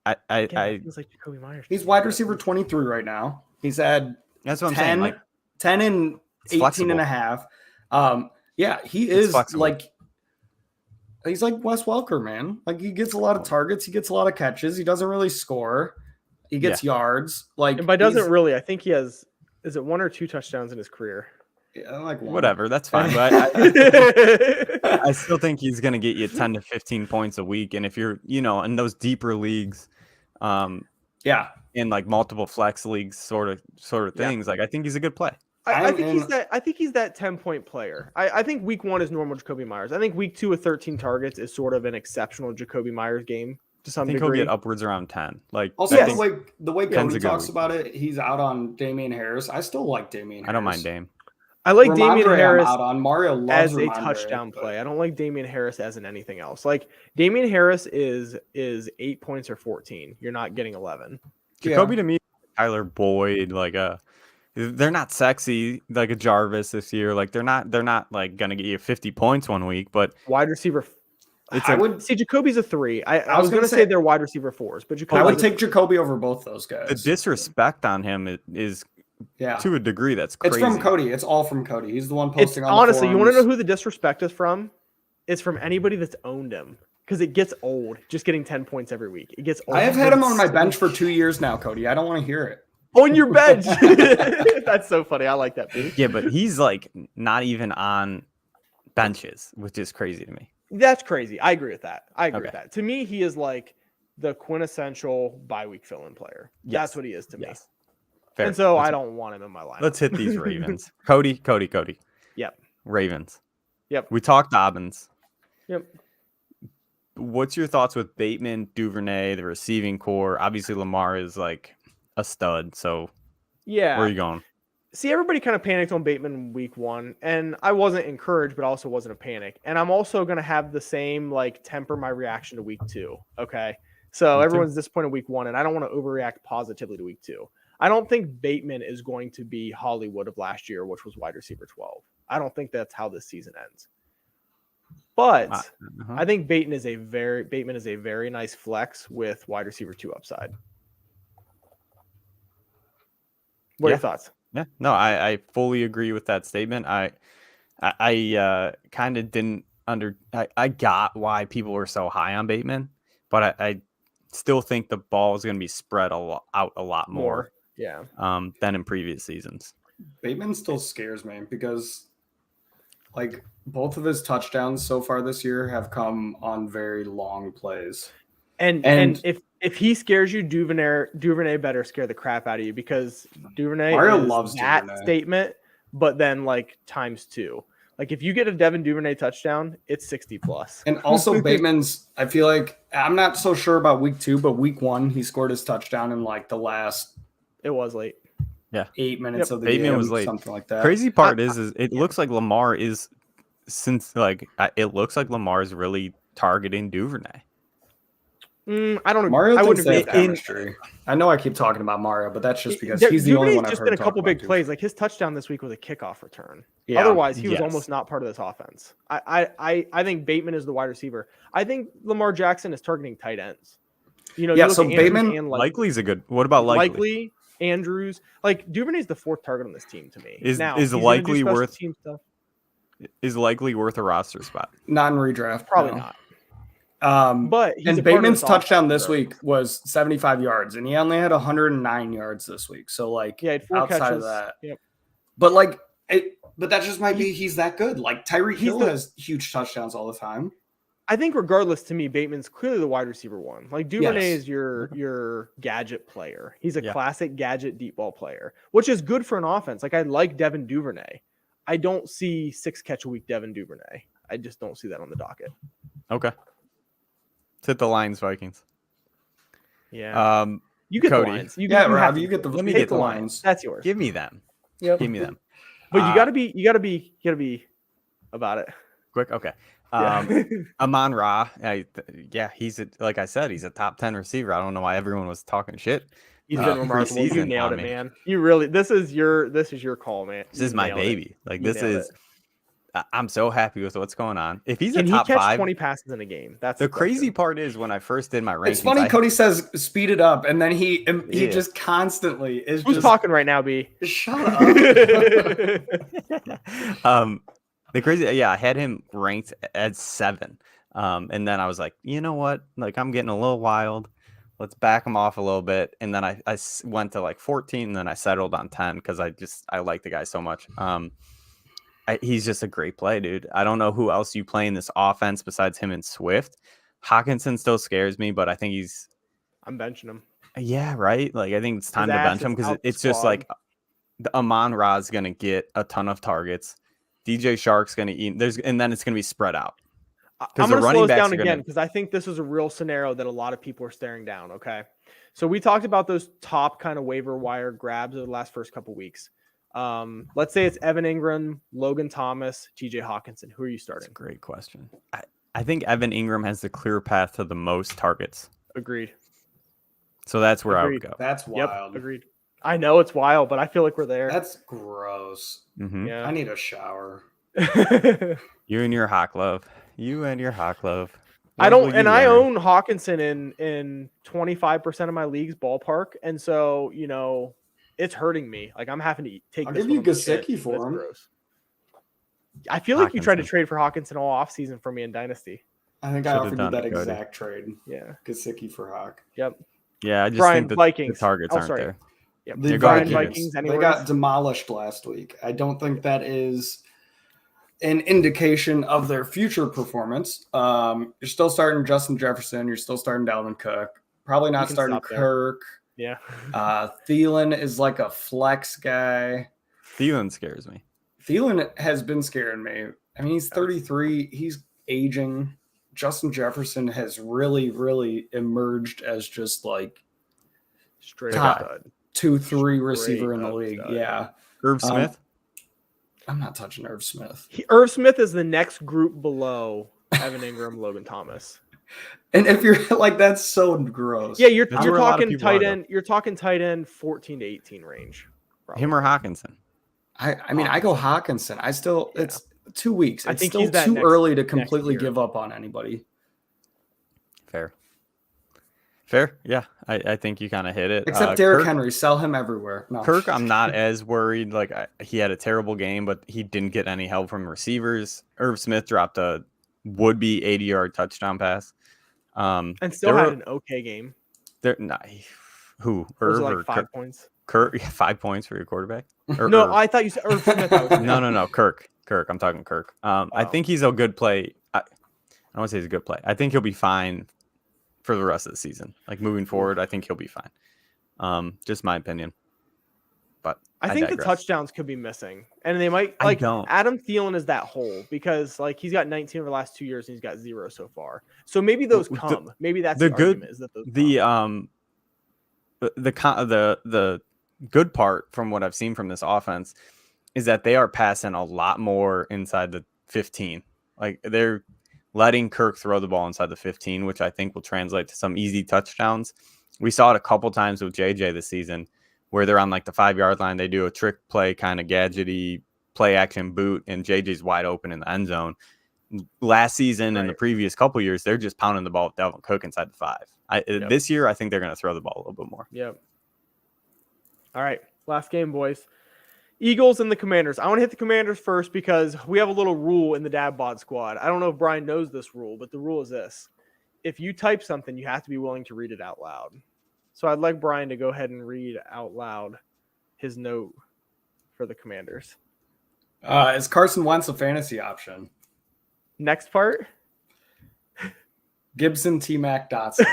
Feels like Jacoby Myers. He's wide receiver 23 right now. He's had that's what I'm saying. Like 10 and 18 flexible. And a half. Yeah, he is flexible. Like he's like Wes Welker, man. Like he gets a lot of targets, he gets a lot of catches. He doesn't really score. He gets yards. Like, and by doesn't really, I think he has. Is it 1 or 2 touchdowns in his career? Yeah, like whatever, that's fine. But I still think he's going to get you 10 to 15 points a week. And if you're, in those deeper leagues, in like multiple flex leagues, sort of things, like I think he's a good play. I think he's that 10-point player. I think week 1 is normal Jacoby Myers. I think week 2 with 13 targets is sort of an exceptional Jacoby Myers game. To some degree. He'll get upwards around 10. Like also, the way Cody talks about it, he's out on Damian Harris. I still like Damian Harris. I don't mind Dame. I like Damian Ramondre I'm Harris out on. Mario loves as a Ramondre, touchdown but play. I don't like Damian Harris as in anything else. Like Damian Harris is 8 points or 14. You're not getting 11. Jacoby yeah. to me, Tyler Boyd, they're not sexy like a Jarvis this year. Like they're not like gonna get you 50 points one week, but Wide receiver. it's I would See, Jacoby's a 3. I was was gonna gonna say say- they're wide receiver 4s, but I Jacoby's would a take 3. Jacoby over both those the guys. disrespect on him is Yeah. to a degree that's It's crazy. from Cody. It's all from Cody. He's the one It's posting on honestly, the you want to know forums. who the disrespect is from? It's from anybody that's owned him because it gets old. Just getting 10 points every week. It gets old. I have had him on my So- bench for 2 years now, Cody. I don't want to hear it. on your bench. That's so funny. I like that. Beat. Yeah, but he's like not even on benches, which is crazy to me. That's crazy. I agree with that. Okay. with that. To me, he is like the quintessential bye week fill-in player. Yes. That's what he is to me. Yes. Fair. And so Let's- I don't want him in my lineup. Let's hit these Ravens. Cody. Yep. Ravens. Yep. We talked Dobbins. Yep. What's your thoughts with Bateman, Duvernay, the receiving core? Obviously, Lamar is like a stud. So Yeah. where are you going? See, everybody kind of panicked on Bateman week 1, and I wasn't encouraged, but also wasn't a panic. And I'm also going to have the same temper my reaction to week 2. Okay. So Me too. everyone's disappointed week 1, and I don't want to overreact positively to week 2. I don't think Bateman is going to be Hollywood of last year, which was wide receiver 12. I don't think that's how this season ends. But Uh-huh. I think Bateman is a very nice flex with wide receiver 2 upside. What are your thoughts? Yeah, no, I fully agree with that statement. I kind of didn't I got why people were so high on Bateman, but I still think the ball is going to be spread out a lot more Yeah. than in previous seasons. Bateman still scares me because, like, both of his touchdowns so far this year have come on very long plays. And if he scares you, Duvernay better scare the crap out of you because Duvernay Mario is loves that Duvernay. statement, but then times 2. Like if you get a Devin Duvernay touchdown, it's 60 plus. And also Bateman's, I feel like, I'm not so sure about week 2, but week 1, he scored his touchdown in the last It was late. 8 minutes of the Bateman game, was late. something like that. Crazy part is it looks like Lamar is it looks like Lamar is really targeting Duvernay. I don't. Mario I thinks wouldn't they agree have with that. chemistry. I know I keep talking about Mario, but that's just because he's the only one I've just heard been a talk couple about big Duvernay. plays. Like his touchdown this week was a kickoff return. Yeah. Otherwise, he was Yes. almost not part of this offense. I think Bateman is the wide receiver. I think Lamar Jackson is targeting tight ends. You Yeah, look so at Andrews Bateman- and Likely's a good. What about Likely? Andrews, Duvernay's the 4th target on this team to me. Is now, he's gonna do Likely special worth- team stuff? Is Likely worth a roster spot? Not in redraft. Probably no. not. But he's and a part of Bateman's this touchdown offense, this so- week was 75 yards, and he only had 109 yards this week. So Yeah, he had 4 outside catches. of that, Yep. but but that just might be he's that good. Like Tyreek he's Hill the- has huge touchdowns all the time. I think regardless, to me, Bateman's clearly the wide receiver 1. Duvernay Yes. is your gadget player. He's a Yeah. classic gadget deep ball player, which is good for an offense. I like Devin Duvernay. I don't see 6 catch a week Devin Duvernay. I just don't see that on the docket. Okay. Let's hit the Lions Vikings. Yeah. You get Cody. the lines. Yeah, have Rob, to you get the Let me you get the the lines. That's yours. Give me them. Yep. Give me them. But you Uh, gotta be about it. Quick. Okay. Yeah. Amon Ra. He's like I said, he's a top 10 receiver. I don't know why everyone was talking shit. He's been remarkable. You preseason nailed on it, me. man. You really. This is your call, man. This You is my nailed it. baby. Like You this nailed is. I'm so happy with what's going on. If he's Can a he top catch 5, 20 passes in a game? That's the question. crazy part is when I first did my rankings. It's funny. Cody says speed it up, and then he Yeah. just constantly is. Who's just, talking right now, B? Shut up. The crazy, I had him ranked at 7, and then I was like, you know what? Like I'm getting a little wild. Let's back him off a little bit, and then I went to 14, and then I settled on 10 because I like the guy so much. He's just a great play, dude. I don't know who else you play in this offense besides him and Swift. Hawkinson still scares me, but I think I'm benching him. yeah, right. Like I think it's time to ass bench him is because out it's the just squad. like the Amon Ra's gonna get a ton of targets. DJ Shark's gonna eat. And then it's gonna be spread out. I'm 'Cause going the to running slow us backs down are again gonna- because I think this is a real scenario that a lot of people are staring down. Okay. So we talked about those top kind of waiver wire grabs over the last first couple weeks. Let's say it's Evan Ingram, Logan Thomas, TJ Hawkinson. Who are you That's starting? a great question. I think Evan Ingram has the clear path to the most targets. Agreed. So that's where I would Agreed. go. That's wild. Yep, agreed. I know it's wild, but I feel like we're there. That's gross. Mm-hmm. Yeah. I need a shower. You and your hawk love. You and your hawk love. I When don't, will and you I learn? own Hawkinson in 25% of my leagues ballpark, and so it's hurting me. Like I'm having to take. I'll this give you one on the chin. Gesicki for It's him. gross. I feel like you tried to Hawkinson. trade for Hawkinson all off season for me in Dynasty. I think I Should've offered you done that it, Cody. exact trade. Yeah. Gesicki for Hawk. Yep. Yeah, I just Brian, think that Vikings. the targets Oh, aren't sorry. there. Yep. The Yeah, go ahead, Vikings, Vikings. they Anywhere? got demolished last week. I don't think that is an indication of their future performance. You're still starting Justin Jefferson. You're still starting Dalvin Cook. Probably not can starting stop there. Kirk. Yeah. Thielen is like a flex guy. Thielen scares me. Thielen has been scaring me. I mean, he's 33. He's aging. Justin Jefferson has really, really emerged as just like Straight top up stud. 2-3 receiver in the up league. stud. Yeah. Irv Smith. I'm not touching Irv Smith. Irv Smith is the next group below Evan Ingram, Logan Thomas. And if you're like, that's so gross. Yeah, you're That's where a lot of talking people are, tight though. end. You're talking tight end 14 to 18 range. Probably. Him or Hawkinson. I mean, I go Hawkinson. I still, Yeah. it's 2 weeks. I It's think still he's that too next- early to next completely year. give up on anybody. Fair. Yeah. I think you kind of hit it. Except Derrick Kirk, Henry. Sell him everywhere. No. Kirk, I'm not as worried. Like he had a terrible game, but he didn't get any help from receivers. Irv Smith dropped a would-be 80-yard touchdown pass. And still had an okay game. Who? Or was Irv it or like 5 points? Kirk? 5 points for your quarterback? Or No, Irv? I thought you said Irv Smith. No. Kirk. I'm talking Kirk. I Oh. think he's a good play. I don't want to say he's a good play. I think he'll be fine for the rest of the season. Like moving forward, I think he'll be fine. Just my opinion. But I think the digress. touchdowns could be missing, and they might I like don't. Adam Thielen is that hole because like he's got 19 over the last 2 years and he's got 0 so far. So maybe those come. Maybe that's the the good- argument is that those The the good part from what I've seen from this offense is that they are passing a lot more inside the 15. Like they're letting Kirk throw the ball inside the 15, which I think will translate to some easy touchdowns. We saw it a couple times with JJ this season where they're on like the 5-yard line. They do a trick play, kind of gadgety play action boot, and JJ's wide open in the end zone. Last season and the Right. previous couple years, they're just pounding the ball with Dalvin Cook inside the 5. Yep. This year, I think they're going to throw the ball a little bit more. Yep. All right, last game, boys. Eagles and the Commanders. I want to hit the Commanders first because we have a little rule in the Dad Bod squad. I don't know if Brian knows this rule, but the rule is this. If you type something, you have to be willing to read it out loud. So I'd like Brian to go ahead and read out loud his note for the Commanders. Is Carson Wentz a fantasy option? Next part. Gibson, T-Mac, Dotson.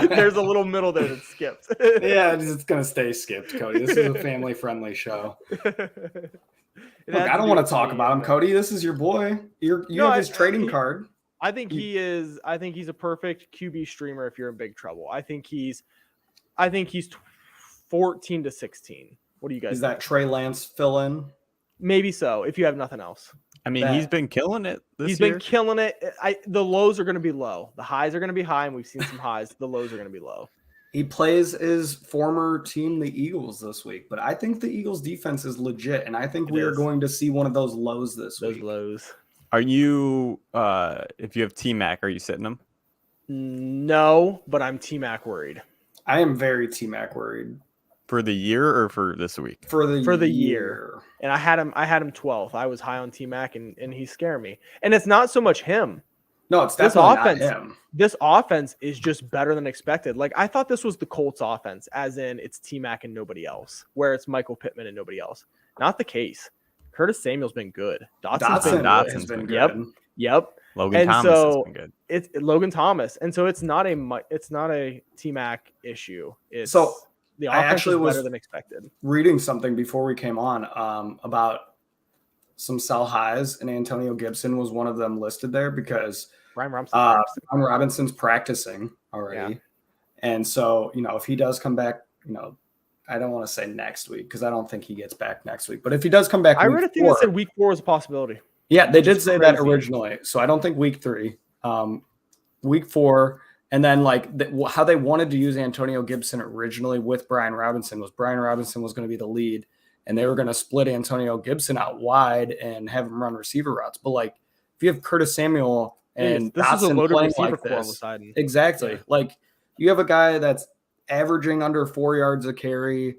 There's a little middle there that skipped. Yeah, it's going to stay skipped, Cody. This is a family-friendly show. Look, I don't want to talk about him, Cody. This is your boy. You have his trading card. I think he is. I think he's a perfect QB streamer if you're in big trouble. I think he's 14 to 16. What do you guys Is think? that Trey Lance fill-in? Maybe so. If you have nothing else, I mean, he's been killing it this he's year. been killing it. The lows are going to be low. The highs are going to be high, and we've seen some highs. The lows are going to be low. He plays his former team, the Eagles, this week. But I think the Eagles' defense is legit, and I think we are going to see one of those lows this week. Those lows. Are you, if you have T-Mac, are you sitting him? No, but I'm T-Mac worried. I am very T-Mac worried. For the year or for this week? For the year. And I had him 12th. I was high on T-Mac, and he's scaring me. And it's not so much him. No, it's This definitely offense, not him. This offense is just better than expected. Like I thought this was the Colts offense, as in it's T-Mac and nobody else, where it's Michael Pittman and nobody else. Not the case. Curtis Samuel's been good. Dotson's been good. Yep. Logan Thomas has been good. It's Logan Thomas, and so it's not a T-Mac issue. It's So, the I offense actually is was better than expected. Reading something before we came on about some sell highs, and Antonio Gibson was one of them listed there because Brian Robinson's practicing already. Yeah. And so, if he does come back, I don't want to say next week because I don't think he gets back next week. But if he does come back, I read a thing that said week 4 was a possibility. Yeah, they did is say that crazy. originally. So I don't think week 3, week 4, and then like how they wanted to use Antonio Gibson originally with Brian Robinson was Brian Robinson was going to be the lead, and they were going to split Antonio Gibson out wide and have him run receiver routes. But like if you have Curtis Samuel and this is a Dotson loaded playing receiver like core all of a this, sudden. exactly. Yeah. Like you have a guy that's averaging under 4 yards a carry,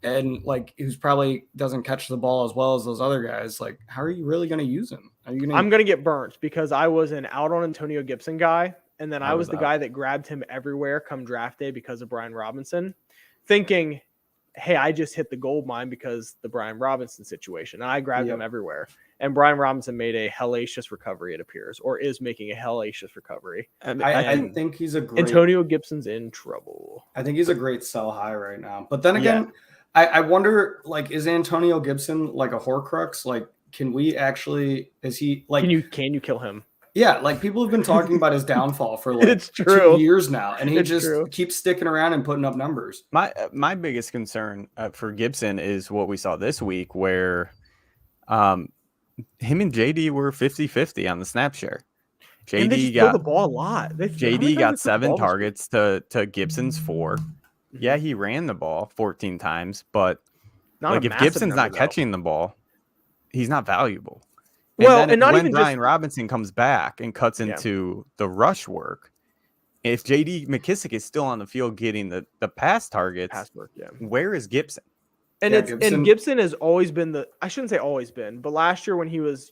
and like who's probably doesn't catch the ball as well as those other guys. Like, how are you really going to use him? Are you going to? I'm going to get burnt because I was an out on Antonio Gibson guy, and then I was the out. guy that grabbed him everywhere come draft day because of Brian Robinson, thinking, hey, I just hit the gold mine because the Brian Robinson situation. And I grabbed him everywhere. And Brian Robinson made a hellacious recovery, it appears, or is making a hellacious recovery. I think he's a great. Antonio Gibson's in trouble. I think he's a great sell high right now. But then again, I wonder, like, is Antonio Gibson like a Horcrux? Like, can we actually? Is he like? Can you kill him? Yeah, like people have been talking about his downfall for like It's true. 2 years now, and he It's just true. keeps sticking around and putting up numbers. My biggest concern for Gibson is what we saw this week, where him and JD were 50-50 on the snap share. And they JD just throw got the ball a lot. JD got 7 targets to Gibson's 4. Yeah, he ran the ball 14 times, but like if Gibson's not catching the ball, he's not valuable. Well, and not when even Brian Robinson comes back and cuts into the rush work, if JD McKissick is still on the field getting the pass targets, where is Gibson? And Gibson has always been I shouldn't say always been, but last year when he was,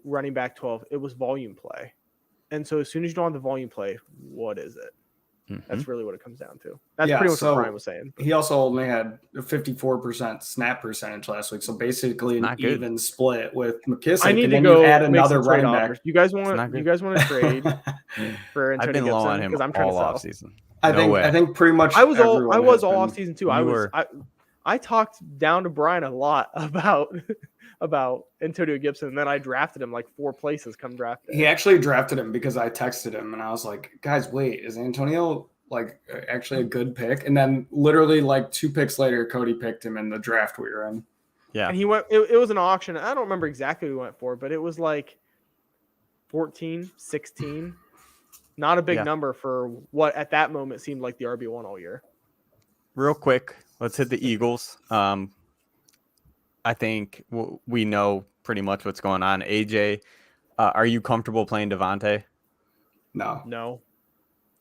running back 12, it was volume play. And so as soon as you don't have the volume play, what is it? Mm-hmm. That's really what it comes down to. That's pretty much what Brian was saying. He also only had a 54% snap percentage last week. So basically an even split with McKissick. I need to go add another running back. You guys want to trade for Antonio I've been low on him because I'm trying all to sell. offseason. I think pretty much I was all off season too. You I talked down to Brian a lot about Antonio Gibson, and then I drafted him like 4 places come draft day. He actually drafted him because I texted him and I was like, guys, wait, is Antonio like actually a good pick? And then literally like 2 picks later, Cody picked him in the draft we were in. Yeah. And he went, it was an auction. I don't remember exactly what he went for, but it was like 14, 16. Not a big number for what at that moment seemed like the RB1 all year. Real quick, let's hit the Eagles. I think we know pretty much what's going on. AJ, are you comfortable playing Devontae? No.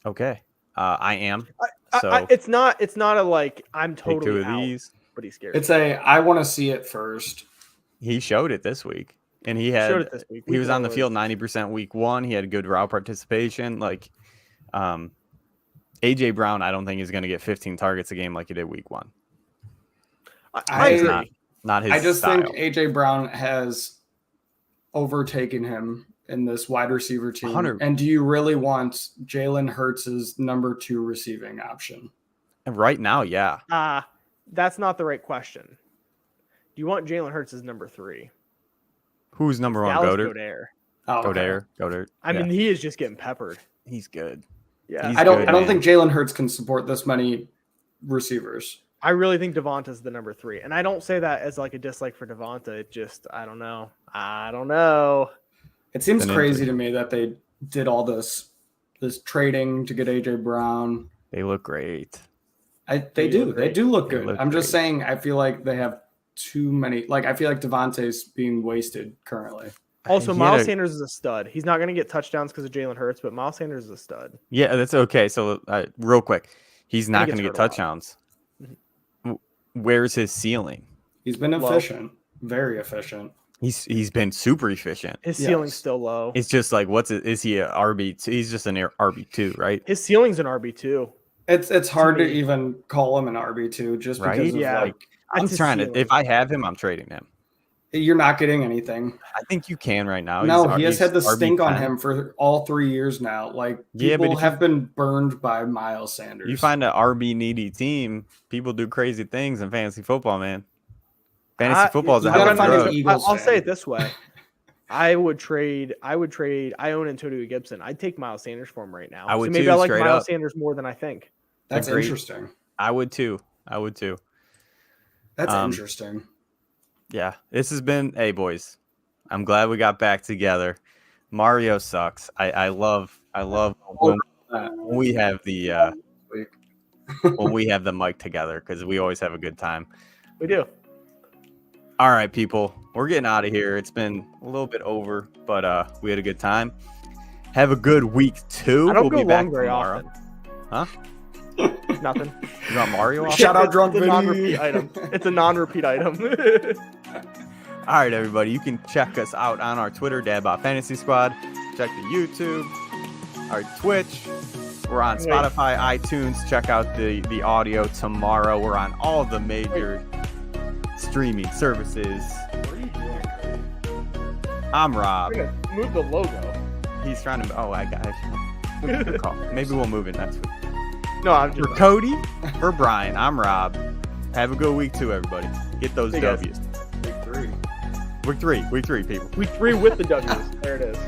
Okay. I am. It's not a like I'm totally take 2 of out, these. but he's scared. It's I want to see it first. He showed it this week, and he was on the field 90% week 1. He had good route participation. Like, AJ Brown, I don't think is going to get 15 targets a game like he did week 1. I agree. Not his I just style. think AJ Brown has overtaken him in this wide receiver team. 100. And do you really want Jalen Hurts' number 2 receiving option? And right now, yeah. That's not the right question. Do you want Jalen Hurts as number 3? Who's number 1? Goddard. Goddard. I mean, he is just getting peppered. He's good. Yeah. I don't think Jalen Hurts can support this many receivers. I really think Devonta's the number 3. And I don't say that as like a dislike for Devonta. It just, I don't know. It seems crazy to me that they did all this trading to get AJ Brown. They look great. They do look good. I'm just saying, I feel like they have too many. Like, I feel like Devonta's being wasted currently. Also, Miles Sanders is a stud. He's not going to get touchdowns because of Jalen Hurts, but Miles Sanders is a stud. Yeah, that's okay. So, real quick, he's not going to get touchdowns. Where's his ceiling? He's been efficient, very efficient. He's been super efficient. His ceiling's still low. It's just like, is he a RB2? He's just an RB2, right? His ceiling's an RB2. It's hard to even call him an RB2 just because of like. I'm trying to. If I have him, I'm trading him. You're not getting anything. I think you can right now. No, he has had the stink on him for all 3 years now. Like, people have been burned by Miles Sanders. You find an RB needy team, people do crazy things in fantasy football, man. Fantasy football is a hell of a drug. I'll say it this way. I would trade. I own Antonio Gibson. I'd take Miles Sanders for him right now. I would maybe too, I like straight Miles up. Sanders more than I think. That's interesting. I would too. That's interesting. Yeah, this has been. Hey, boys, I'm glad we got back together. Mario sucks. I love when we have the when we have the mic together because we always have a good time. We do. All right, people, we're getting out of here. It's been a little bit over, but we had a good time. Have a good week 2. I don't we'll go be back long very tomorrow. often. Nothing. You want Mario off? Shout out drunk It's a Vinny. non-repeat item. It's a non-repeat item. All right, everybody. You can check us out on our Twitter, Dadbot Fantasy Squad. Check the YouTube, our Twitch. We're on Spotify, iTunes. Check out the audio tomorrow. We're on all the major streaming services. What are you doing? I'm Rob. We're gonna move the logo. He's trying to. Oh, I got it. Good call. Maybe we'll move it next week. No, I'm just For Cody, for Brian, I'm Rob. Have a good week 2, everybody. Get those Hey, guys. W's. Week 3. Week 3, people. week 3 with the W's. There it is.